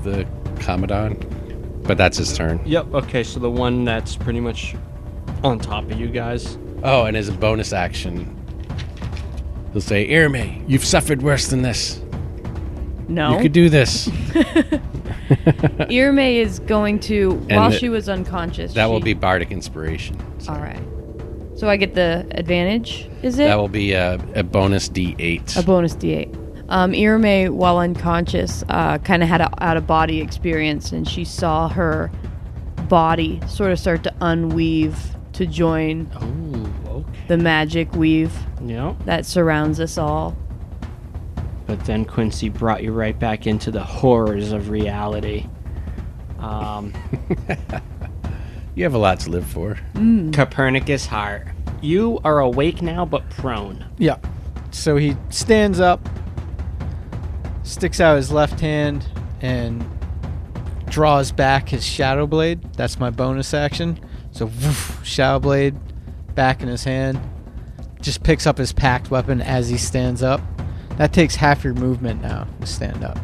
the Commandant. But that's his turn. Yep. Okay. So the one that's pretty much on top of you guys. Oh, and as a bonus action, he'll say, Irame, you've suffered worse than this. No. You could do this. Irame is going to, And while the- she was unconscious. That will she- be Bardic Inspiration. So All right. So I get the advantage, is it? that will be a bonus D8. A bonus D8. Irame, while unconscious, kind of had an out-of-body experience, and she saw her body sort of start to unweave to join Oh. Okay. the magic weave Yep. that surrounds us all. But then Quincy brought you right back into the horrors of reality. You have a lot to live for. Copernicus Heart. You are awake now, but prone. Yeah. So he stands up, sticks out his left hand, and draws back his Shadow Blade. That's my bonus action. So, woof, Shadow Blade back in his hand. Just picks up his packed weapon as he stands up. That takes half your movement now to stand up.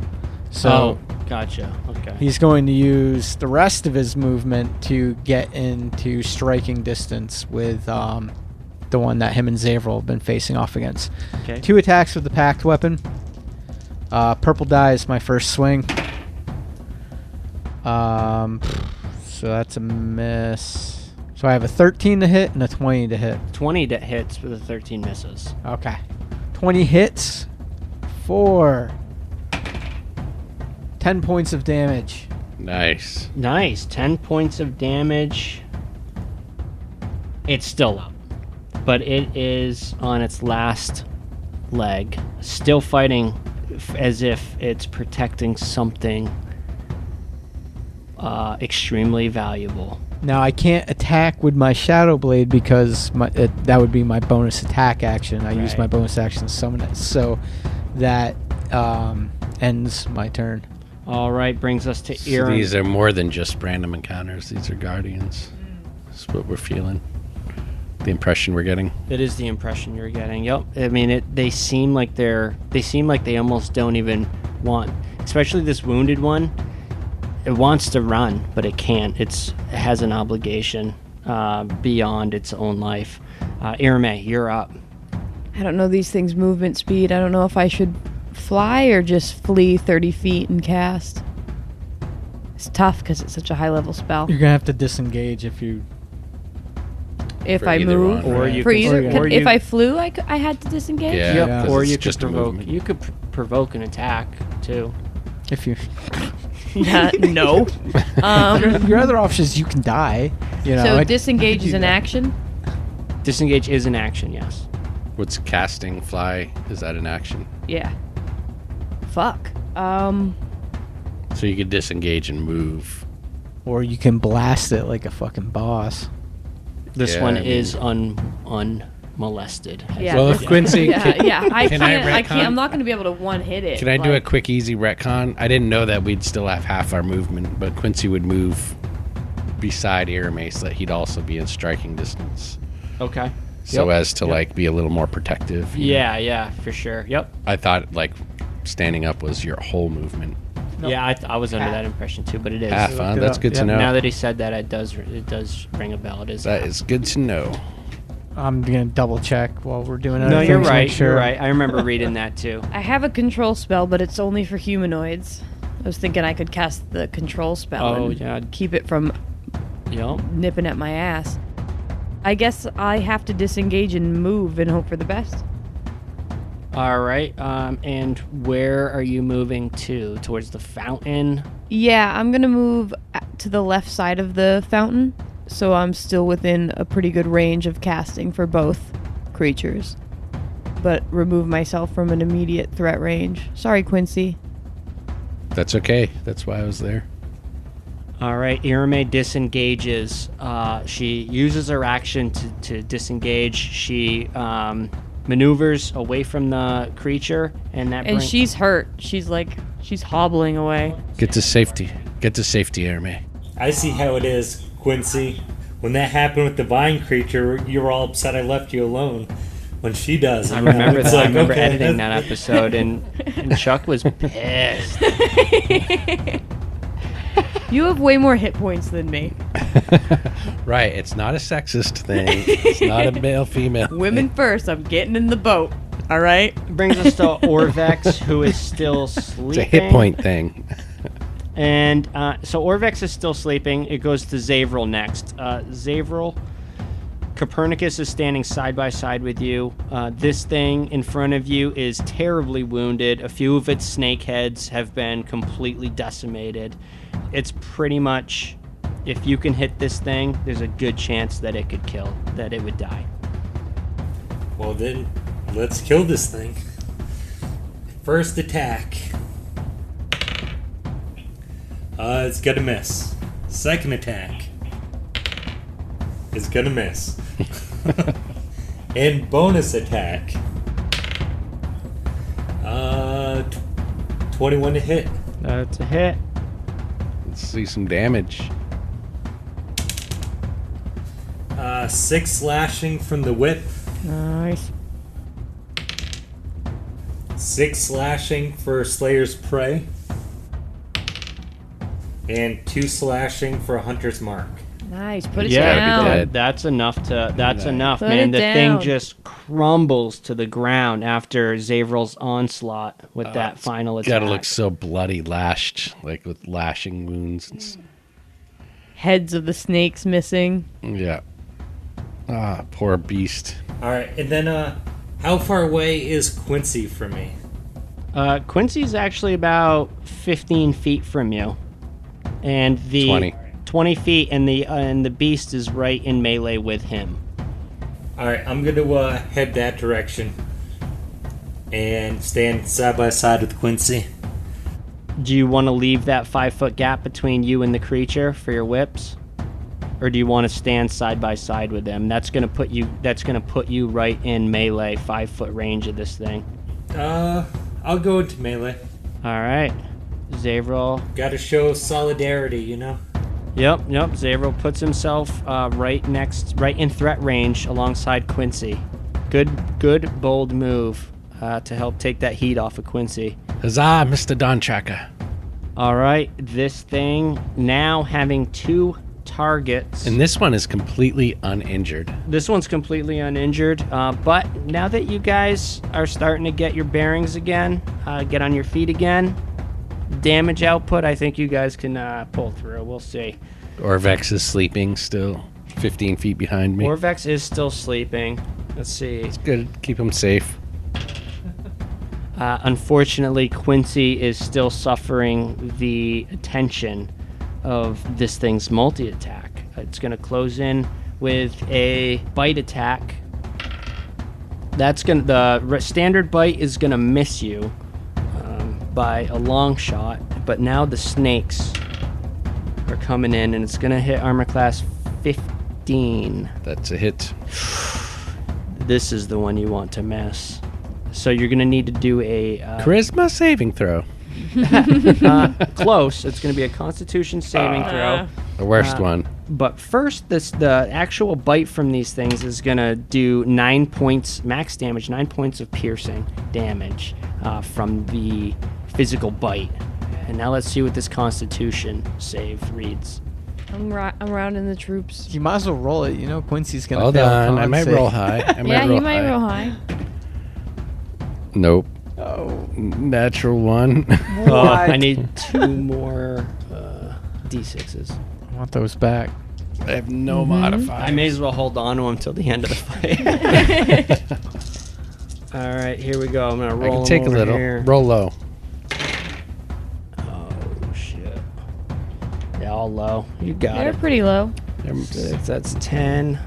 So gotcha. Okay. he's going to use the rest of his movement to get into striking distance with the one that him and Zavril have been facing off against. Okay. 2 attacks with the packed weapon. Purple die is my first swing. So that's a miss. So I have a 13 to hit and a 20 to hit. 20 that hits with a 13 misses. Okay. 20 hits for 10 points of damage. Nice. Nice. 10 points of damage. It's still up, but it is on its last leg, still fighting as if it's protecting something extremely valuable. Now I can't attack with my Shadow Blade because that would be my bonus attack action. I use Right. my bonus action to summon it. So that ends my turn. All right, brings us to So Aaron. these are more than just random encounters. These are guardians. That's what we're feeling. The impression we're getting. It is the impression you're getting. Yep. I mean, they seem like they almost don't even want, especially this wounded one. It wants to run, but it can't. It has an obligation beyond its own life. Irame, you're up. I don't know these things' movement speed. I don't know if I should fly or just flee 30 feet and cast. It's tough because it's such a high-level spell. You're gonna have to disengage if you if For I either move. one, Or right? you For could- either, or if you- I flew, I had to disengage. Yeah. Yep. 'cause Or it's you just could a provoke. movement. You could provoke an attack too. If you, Yeah, no. your other option is you can die. You know. So disengage is an action. Disengage is an action. Yes. What's casting fly? Is that an action? Yeah. Fuck. So you could disengage and move. Or you can blast it like a fucking boss. This Yeah, one I mean- is unmolested. Yeah. Well, if this- Quincy, Yeah. I can I can't. retcon? I'm not going to be able to one hit it. can I do a like- quick, easy retcon? I didn't know that we'd still have half our movement, but Quincy would move beside Irame so that he'd also be in striking distance, Okay. so Yep. as to like be a little more protective. you know? Yeah, for sure. Yep. I thought like standing up was your whole movement. Nope. Yeah, I was under that impression too, but it is. Half, looked huh? it That's up. good to Yep. know. Now that he said that, it does ring a bell. It is. That is good to know. I'm gonna double check while we're doing it. No, you're right. You're right. I remember reading that too. I have a control spell, but it's only for humanoids. I was thinking I could cast the control spell Oh, and yeah. keep it from Yep. nipping at my ass. I guess I have to disengage and move and hope for the best. All right. And where are you moving to? Towards the fountain? Yeah, I'm gonna move to the left side of the fountain, so I'm still within a pretty good range of casting for both creatures, but remove myself from an immediate threat range. Sorry, Quincy. That's okay. That's why I was there. All right. Irame disengages. She uses her action to disengage. She maneuvers away from the creature, and that And brings. she's hurt. She's hobbling away. Get to safety. Get to safety, Erme. I see how it is, Quincy. When that happened with the vine creature, you were all upset I left you alone. When she does, I remember it's that. I like, remember okay, editing that episode, and Chuck was pissed. You have way more hit points than me. Right. It's not a sexist thing. It's not a male-female. Women first. I'm getting in the boat. All right. Brings us to Orvex, who is still sleeping. It's a hit point thing. And so Orvex is still sleeping. It goes to Zavril next. Zavril, Copernicus is standing side by side with you. This thing in front of you is terribly wounded. A few of its snake heads have been completely decimated. It's pretty much, if you can hit this thing, there's a good chance that it could kill, that it would die. Well then, let's kill this thing. First attack. It's gonna miss. Second attack. It's gonna miss. And bonus attack. 21 to hit. That's a hit. Let's see some damage. 6 slashing from the whip. Nice. 6 slashing for Slayer's Prey. And 2 slashing for Hunter's Mark. Nice. Put it Yeah, down. dead. that's enough to. That's enough, Put man. it The down. thing just crumbles to the ground after Zavril's onslaught with that It's final attack. Gotta look so bloody, lashed, like with lashing wounds. Heads of the snakes missing. Yeah. Ah, poor beast. Alright, and then how far away is Quincy from me? Quincy's actually about 15 feet from you, and the 20 feet, and the beast is right in melee with him. Alright, I'm gonna head that direction. And stand side by side with Quincy. Do you want to leave that 5-foot gap between you and the creature for your whips, or do you want to stand side by side with them? That's gonna put you right in melee 5-foot range of this thing. I'll go into melee. All right, Zavril. Gotta show solidarity, you know? Yep. Zavril puts himself right in threat range alongside Quincy. Good, bold move to help take that heat off of Quincy. Huzzah, Mr. Don Chaka. All right, this thing now having 2 targets. And this one is completely uninjured. This one's completely uninjured, but now that you guys are starting to get your bearings again, get on your feet again, damage output, I think you guys can pull through. We'll see. Orvex is sleeping still. 15 feet behind me. Orvex is still sleeping. Let's see. It's good. Keep him safe. Unfortunately, Quincy is still suffering the attention of this thing's multi-attack. It's going to close in with a bite attack. The standard bite is going to miss you by a long shot, but now the snakes are coming in, and it's going to hit armor class 15. That's a hit. This is the one you want to miss. So you're going to need to do a... Charisma saving throw. close. It's going to be a Constitution saving throw. The worst one. But first, the actual bite from these things is going to do 9 points, max damage, 9 points of piercing damage from the physical bite. And now let's see what this Constitution save reads. I'm rounding the troops. You might as well roll it. You know Quincy's going to Hold fail. on. I might roll high. He might roll high. Nope. Oh. Natural one. I need 2 more D6s. I want those back. I have no modifiers. I may as well hold on to them till the end of the fight. All right, here we go. I'm going to roll I can take a over little. here. Roll low. Oh, shit. Yeah, all low. You got They're it. pretty low. That's 10,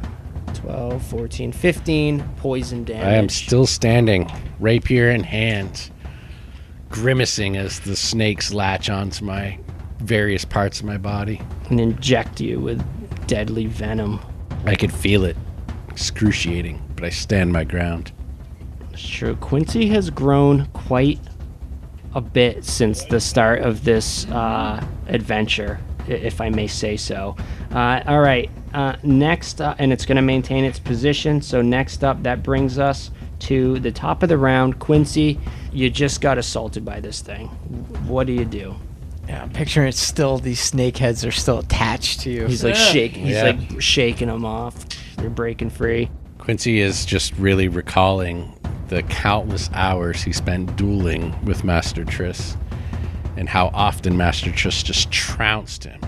12, 14, 15 poison damage. I am still standing, rapier in hand, grimacing as the snakes latch onto my various parts of my body. And inject you with deadly venom. I could feel it. Excruciating, but I stand my ground. It's true. Quincy has grown quite a bit since the start of this adventure, if I may say so. All right. Next up, and it's going to maintain its position. So next up, that brings us to the top of the round. Quincy, you just got assaulted by this thing. What do you do? Yeah, I'm picturing it's still, these snake heads are still attached to you. He's like shaking. He's Yeah. like shaking them off. They're breaking free. Quincy is just really recalling the countless hours he spent dueling with Master Triss, and how often Master Triss just trounced him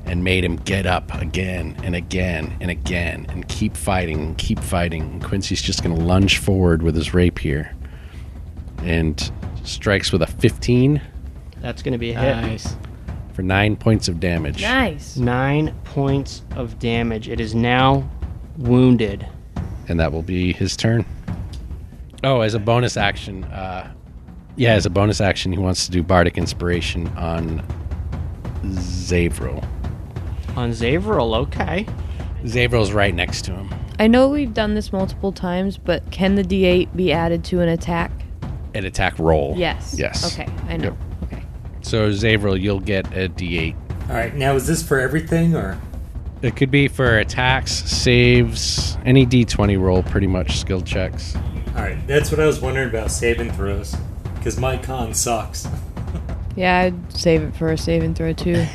and made him get up again and again and again and keep fighting and keep fighting. And Quincy's just going to lunge forward with his rapier and strikes with a 15 That's going to be a hit. Nice. for 9 points of damage. Nice. 9 points of damage. It is now wounded. And that will be his turn. Oh, as a bonus action, he wants to do Bardic Inspiration on Zavril. On Zavril, okay. Zavril's right next to him. I know we've done this multiple times, but can the D8 be added to an attack? An attack roll. Yes. Yes. Okay, I know. Yep. Okay. So Zavril, you'll get a D8. All right, now is this for everything or? It could be for attacks, saves, any D20 roll, pretty much skill checks. All right, that's what I was wondering about saving throws, because my con sucks. Yeah, I'd save it for a saving throw too.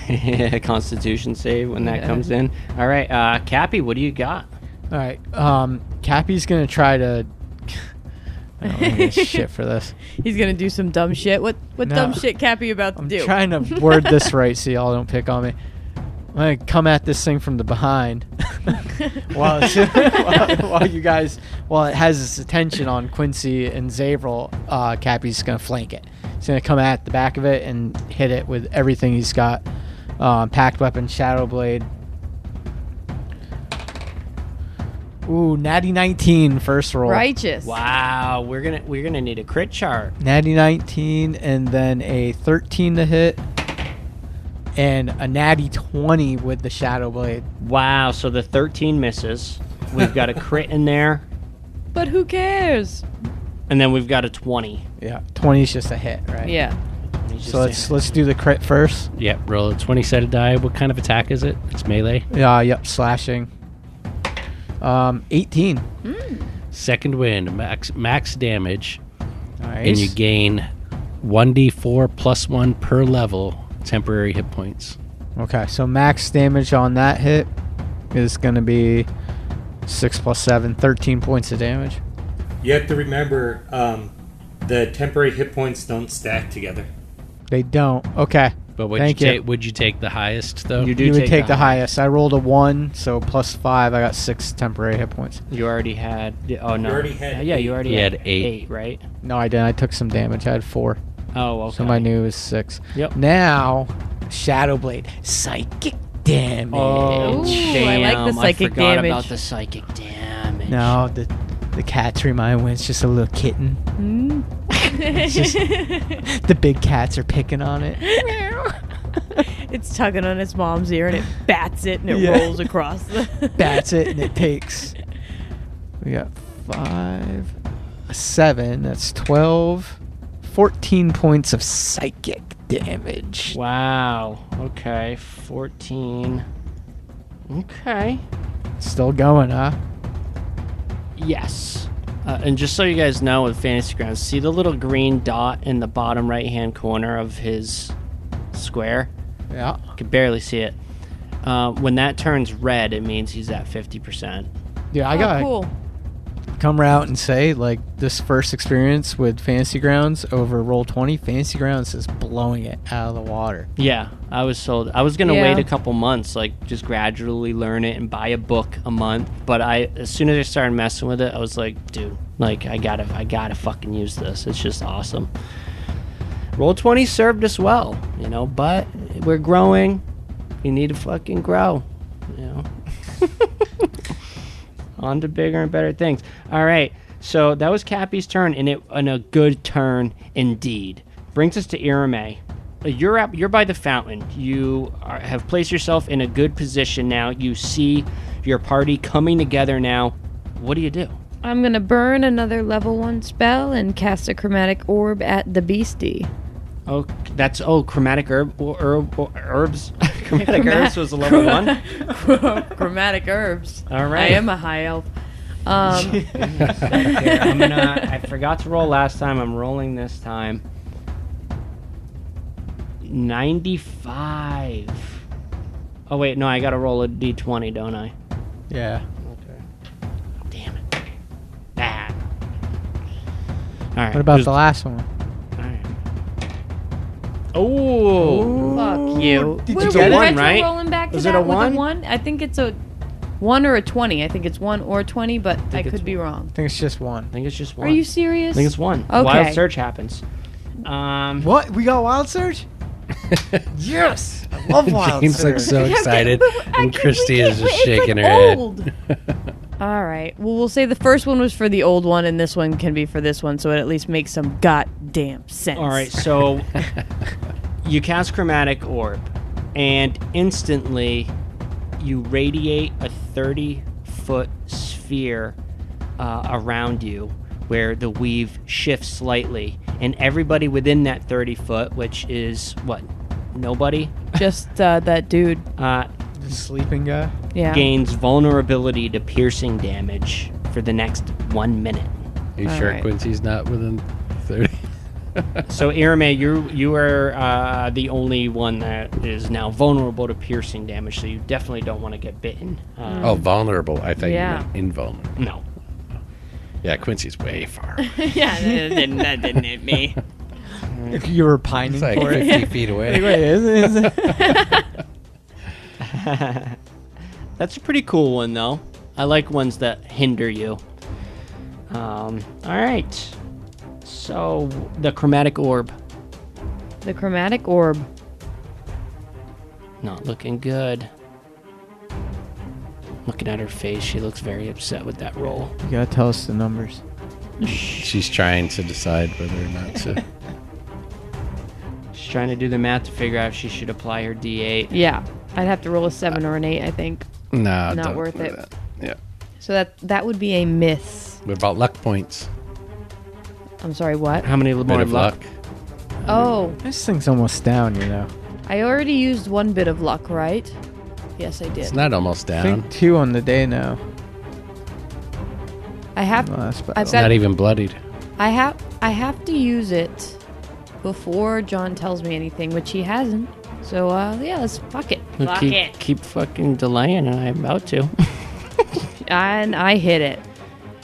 Constitution save when that Yeah. comes in. All right, Cappy, what do you got? All right. Cappy's going to try to... I don't want to get shit for this. He's gonna do some dumb shit. What No. dumb shit Cappy about to I'm do? trying to word this right so y'all don't pick on me. I'm going to come at this thing from the behind while it has its attention on Quincy and Zavril. Cappy's going to flank it. He's going to come at the back of it and hit it with everything he's got. Packed weapon, Shadow Blade. Ooh, natty 19 first roll. Righteous. Wow, we're gonna need a crit chart. Natty 19 and then a 13 to hit. And a natty 20 with the Shadow Blade. Wow, so the 13 misses. We've got a crit in there, But who cares? and then we've got a 20. Yeah, 20 is just a hit, right? Yeah. So let's do the crit first. Yep, roll a 20-sided die. What kind of attack is it? It's melee. Yep, slashing. 18. Second wind, max damage, Nice. and you gain 1d4 plus 1 per level temporary hit points. Okay, so max damage on that hit is going to be 6 plus 7, 13 points of damage. You have to remember, the temporary hit points don't stack together. They don't. Okay. But Thank you. would you take the highest though? You do You would take the highest. highest. I rolled a 1, so plus 5. I got 6 temporary hit points. You already had. Oh no. You already had Yeah, you already He had had 8. right? No, I didn't. I took some damage. I had 4. Oh, okay. So my new is 6. Yep. Now, Shadow Blade. Psychic damage. Oh, Ooh, damn. I like the psychic I forgot damage. about the psychic damage. no, the cats remind me it's just a little kitten. It's just the big cats are picking on it. It's tugging on its mom's ear and it bats it and it Yeah. rolls across the. Bats it and it takes. We got 5, 7. That's 12, 14 points of psychic damage. Wow. Okay. 14. Okay. Still going, huh? Yes. And just so you guys know, with Fantasy Grounds, see the little green dot in the bottom right-hand corner of his square? Yeah. You can barely see it. When that turns red, it means he's at 50%. Yeah, I got cool. come out and say, like, this first experience with Fantasy Grounds over Roll20, Fantasy Grounds is blowing it out of the water. Yeah, I was sold. I was gonna Yeah. wait a couple months, like just gradually learn it and buy a book a month. But as soon as I started messing with it, I was like, dude, like I gotta fucking use this. It's just awesome. Roll20 served us well, but we're growing. We need to fucking grow, On to bigger and better things. All right, so that was Cappy's turn, and a good turn indeed. Brings us to Irame. You're by the fountain. You have placed yourself in a good position now. You see your party coming together now. What do? I'm gonna burn another level 1 spell and cast a chromatic orb at the beastie. Oh, that's chromatic herbs. Chromatic herbs was a level 1. Chromatic herbs. All right. I am a high elf. Here, I forgot to roll last time. I'm rolling this time. 95. Oh wait, no, I gotta roll a d20, don't I? Yeah. Okay. Damn it. Ah. All right. What about the last one? All right. Oh. Fuck you. Did Were you we get it? One, retro right? rolling back to Was it that a with 1? a 1? I think it's a 1 or a 20. I think it's 1 or 20, but I it's could be wrong. I think it's just 1. I think it's just 1. Are you serious? I think it's 1. Okay. Wild search happens. What? We got Wild Surge? Yes! I love Wild James Surge. looks so excited, and Christy is just It's shaking like her head. old. All right. Well, we'll say the first one was for the old one, and this one can be for this one, so it at least makes some goddamn sense. All right, so you cast Chromatic Orb, and instantly you radiate a 30-foot sphere around you where the weave shifts slightly, and everybody within that 30-foot, which is, what, nobody, Just that dude. The sleeping guy? Yeah. gains vulnerability to piercing damage for the next 1 minute. You All sure right. Quincy's not within 30? So, Irame, you are the only one that is now vulnerable to piercing damage, so you definitely don't want to get bitten. Oh, vulnerable. I thought Yeah. you meant invulnerable. No. Yeah, Quincy's way far. Yeah, that didn't hit me. If you were pining It's like for it. 50 feet away. Wait, is it? That's a pretty cool one, though. I like ones that hinder you. All right. So, the Chromatic Orb. The chromatic orb. Not looking good. Looking at her face, she looks very upset with that roll. You gotta tell us the numbers. She's trying to decide whether or not to. She's trying to do the math to figure out if she should apply her D8. Yeah. I'd have to roll a 7 or an 8, I think. No, Not don't worth do it. that. Yeah. So that would be a miss. What about luck points? I'm sorry, what? How many Bit more of luck. Oh, This thing's almost down, you know. I already used 1 bit of luck, right? Yes, I It's did. not almost I down. think 2 on the day now. I have Last battle. I've It's got- not even bloodied. I have to use it before John tells me anything, which he hasn't. So yeah, let's fuck it. Fuck it. Keep fucking delaying, and I'm about to. And I hit it.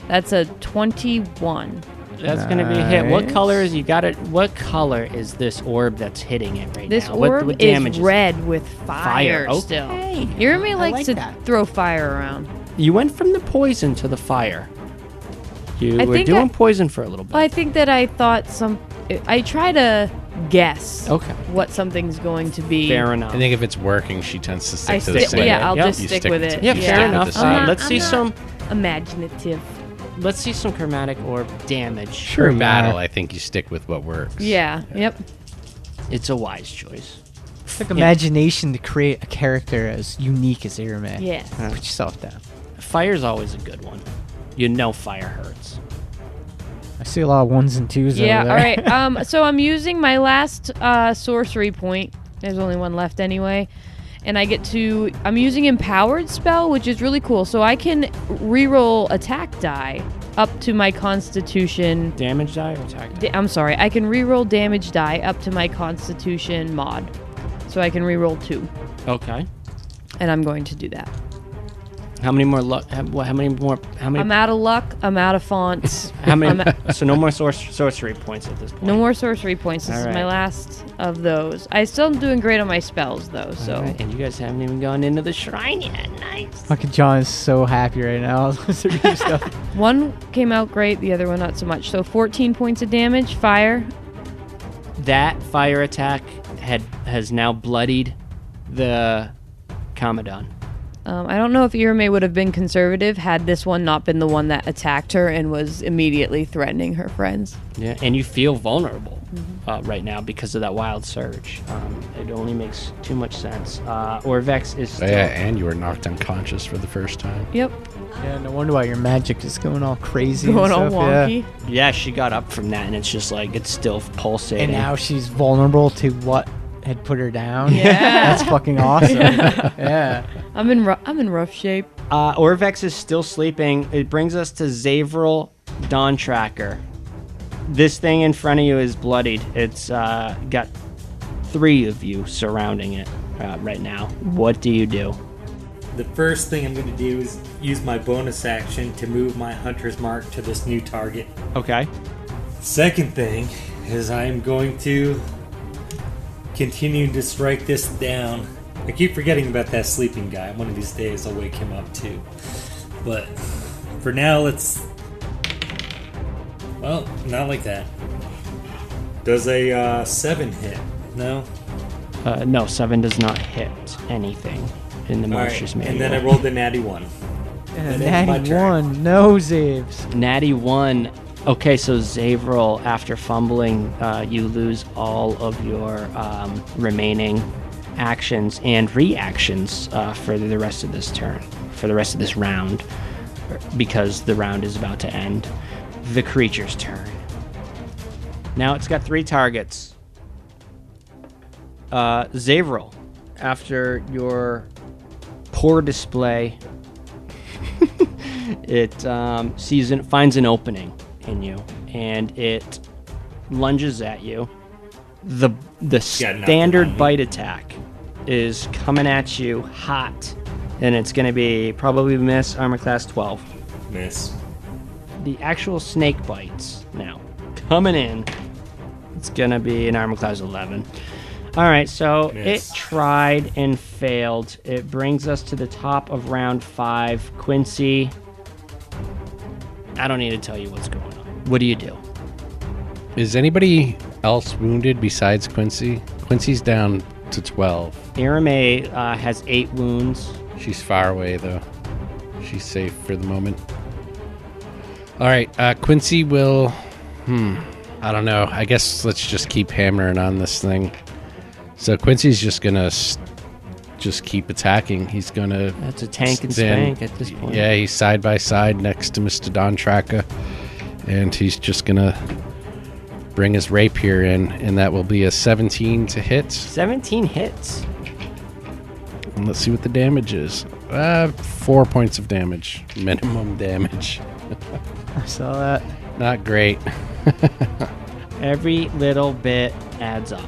That's a 21. That's going to be a hit. What color is you got it? What color is this orb that's hitting it right This now? orb what damage is red with fire, Fire, still. okay. Irame I likes like to that. throw fire around. You went from the poison to the fire. You I were think doing poison for a little bit. I think that I thought I try to guess Okay. what something's going to be. Fair enough. I think if it's working, she tends to stick I to the stick, same. yeah, I'll Yep. just You stick stick with to- it. Yeah, you fair stick enough. with the same. Let's see some. Imaginative. Let's see some chromatic orb damage. For Yeah. battle, I think you stick with what works. Yeah. Yep. It's a wise choice. It took imagination to create a character as unique as Irame. Yeah. Put yourself down. Fire's always a good one. You know fire hurts. I see a lot of 1s and 2s Yeah. over All there. right. So I'm using my last sorcery point. There's only one left anyway. And I'm using Empowered Spell, which is really cool. So I can reroll attack die up to my Constitution. Damage die or attack die? I'm sorry. I can reroll damage die up to my Constitution mod. So I can reroll 2. Okay. And I'm going to do that. How many more luck? How many more? How many? I'm out of luck. I'm out of fonts. How many? I'm So no more sorcery points at this point. No more sorcery points. This All is right. my last of those. I still am doing great on my spells, though. So All right, and you guys haven't even gone into the shrine yet. Nice. Fucking John is so happy right now. Listening to stuff. one came out great, the other one not so much. So 14 points of damage, fire. That fire attack has now bloodied the Commodon. I don't know if Irame would have been conservative had this one not been the one that attacked her and was immediately threatening her friends. Yeah, and you feel vulnerable right now because of that wild surge. It only makes too much sense. Orvex is still... Yeah, and you were knocked unconscious for the first time. Yep, Yeah, no wonder why your magic is going all crazy. going and all stuff, wonky. Yeah, she got up from that, and it's just like, it's still pulsating. And now she's vulnerable to what had put her down. Yeah. That's fucking awesome. Yeah. I'm in rough shape. Orvex is still sleeping. It brings us to Zavril Dawn Tracker. This thing in front of you is bloodied. It's got 3 of you surrounding it right now. What do you do? The first thing I'm going to do is use my bonus action to move my Hunter's Mark to this new target. Okay. Second thing is I'm going to continue to strike this down. I keep forgetting about that sleeping guy. One of these days I'll wake him up too. But for now, let's... Well, not like that. Does a 7 hit? No? No, 7 does not hit anything in the monster's manual. and then I rolled a natty 1. And then my natty turn. 1. No Zaves. Natty 1. Okay, so Zavril, after fumbling, you lose all of your remaining actions and reactions for the rest of this turn, for the rest of this round, because the round is about to end. The creature's turn. Now it's got 3 targets. Zavril, after your poor display, it finds an opening in you, and it lunges at you. The nothing standard on me. bite attack is coming at you hot, and it's going to be probably miss, armor class 12. Miss. The actual snake bites now coming in, it's going to be an armor class 11. All right, so Miss. it tried and failed. It brings us to the top of round 5. Quincy, I don't need to tell you what's going on. What do you do? Is anybody else wounded besides Quincy? Quincy's down to 12. Irame has 8 wounds. She's far away, though. She's safe for the moment. All right, Quincy will... I don't know. I guess let's just keep hammering on this thing. So Quincy's just going to just keep attacking. He's going to... That's a tank and stand- spank at this point. Yeah, he's side by side next to Mr. Don Traka. And he's just going to bring his rapier in, and that will be a 17 to hit. 17 hits. And let's see what the damage is. 4 points of damage. Minimum damage. I saw that. Not great. Every little bit adds up.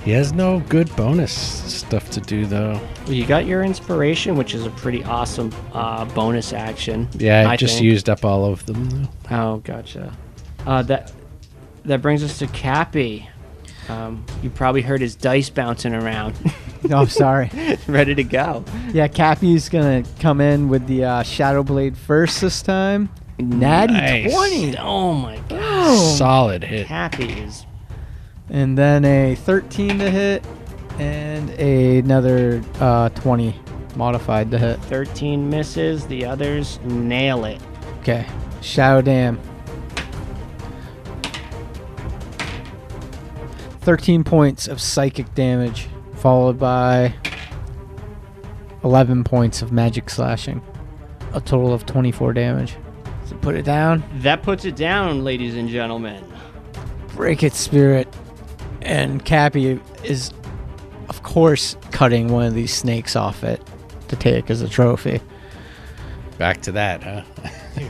He has no good bonus stuff to do, though. Well, you got your inspiration, which is a pretty awesome bonus action. Yeah, I just think. used up all of them, though. Oh, gotcha. That brings us to Cappy. You probably heard his dice bouncing around. Oh, sorry. Ready to go. Yeah, Cappy's going to come in with the Shadow Blade first this time. Natty Nice. 20. Oh my god. Solid hit. Cappy is And then a 13 to hit and another 20 modified to hit. 13 misses. The others nail it. Okay. Shadow Dam. 13 points of psychic damage, followed by 11 points of magic slashing. A total of 24 damage. So put it down. That puts it down, ladies and gentlemen. Break its spirit. And Cappy is, of course, cutting one of these snakes off it to take as a trophy. Back to that, huh?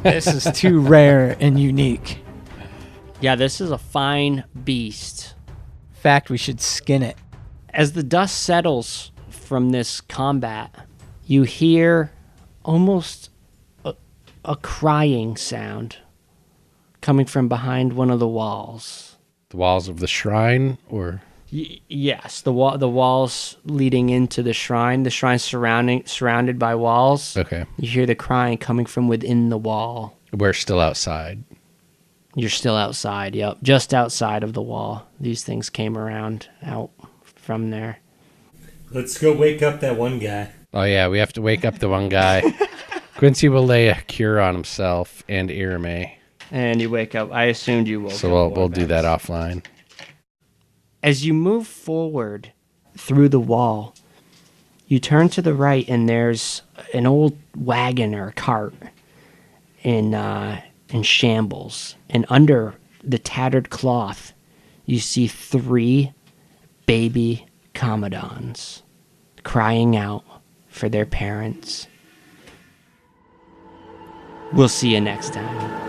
This is too rare and unique. Yeah, this is a fine beast. In fact, we should skin it. As the dust settles from this combat, you hear almost a crying sound coming from behind one of the walls. The walls of the shrine, or Yes, the walls leading into the shrine. The shrine's surrounded by walls. okay, You hear the crying coming from within the wall. we're still outside. You're still outside, yep. Just outside of the wall. These things came around out from there. Let's go wake up that one guy. Oh yeah, we have to wake up the one guy. Quincy will lay a cure on himself and Irame, And you wake up. I assumed you woke up. so we'll do that offline. As you move forward through the wall, you turn to the right and there's an old wagon or cart in shambles. And under the tattered cloth, you see 3 baby Commodons crying out for their parents. We'll see you next time.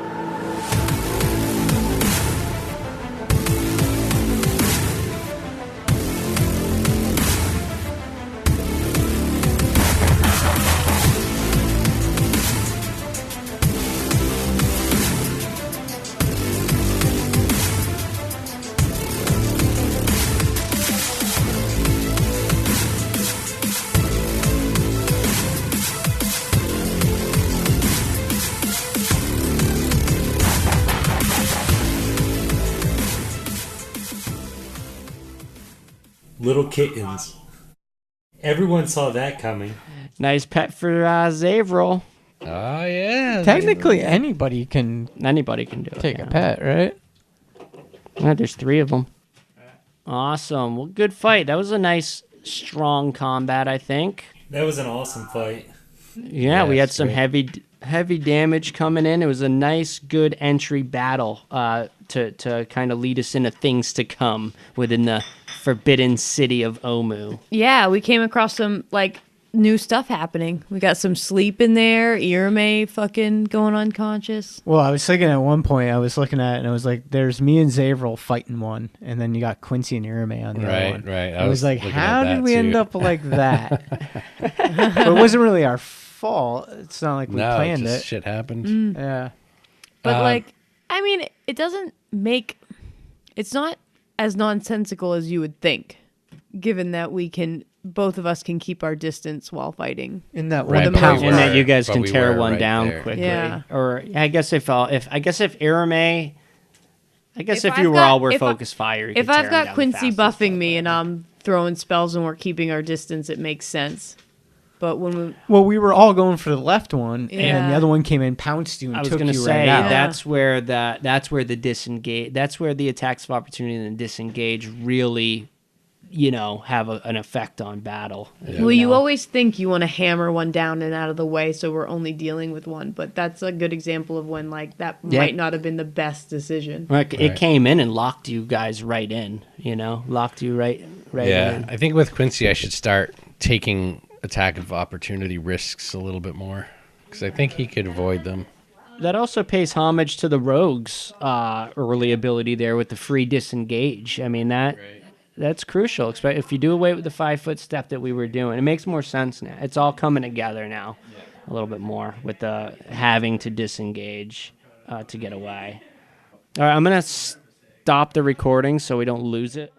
Little kittens. Everyone saw that coming. Nice pet for Zavril. Oh yeah. Technically, anybody can Anybody can do it. take yeah. a pet, right? Yeah, there's 3 of them. Awesome. Well, good fight. That was a nice, strong combat, I think. That was an awesome fight. Yeah, we had it's some great. heavy damage coming in. It was a nice, good entry battle to kind of lead us into things to come within the forbidden city of Omu. Yeah, we came across some new stuff happening. We got some sleep in there. Irame fucking going unconscious. Well, I was thinking at one point, I was looking at it and I was like, there's me and Zavril fighting one, and then you got Quincy and Irame on the other one. Right. I was like, looking how at did that, we end too. up like that? But it wasn't really our fault. It's not like we No, planned just it. shit happened. Yeah. But I mean, it doesn't make. It's not as nonsensical as you would think, given that both of us can keep our distance while fighting. In that Right, one but power. we And that were- you guys but can we tear were one right down there. quickly. Yeah. Or I guess if Irame, if I've you were got- all were if I- focus fire, you If could tear I've him got down Quincy the fastest, buffing but- me and I'm throwing spells and we're keeping our distance, it makes sense. But when we Well, we were all going for the left one, and Yeah. the other one came in, pounced you, and I was took going to you say right out. that's where the disengage. That's where the attacks of opportunity and the disengage really, have an effect on battle. Well, you always think you want to hammer one down and out of the way, so we're only dealing with one. But that's a good example of when that Yeah. might not have been the best decision. Like, it Right. came in and locked you guys right in. Locked you right Yeah, in. I think with Quincy, I should start taking attack of opportunity risks a little bit more, because I think he could avoid them. That also pays homage to the rogue's early ability there with the free disengage. I mean, that's crucial. If you do away with the 5-foot step that we were doing, it makes more sense now. It's all coming together now a little bit more with the having to disengage to get away. All right, I'm going to stop the recording so we don't lose it.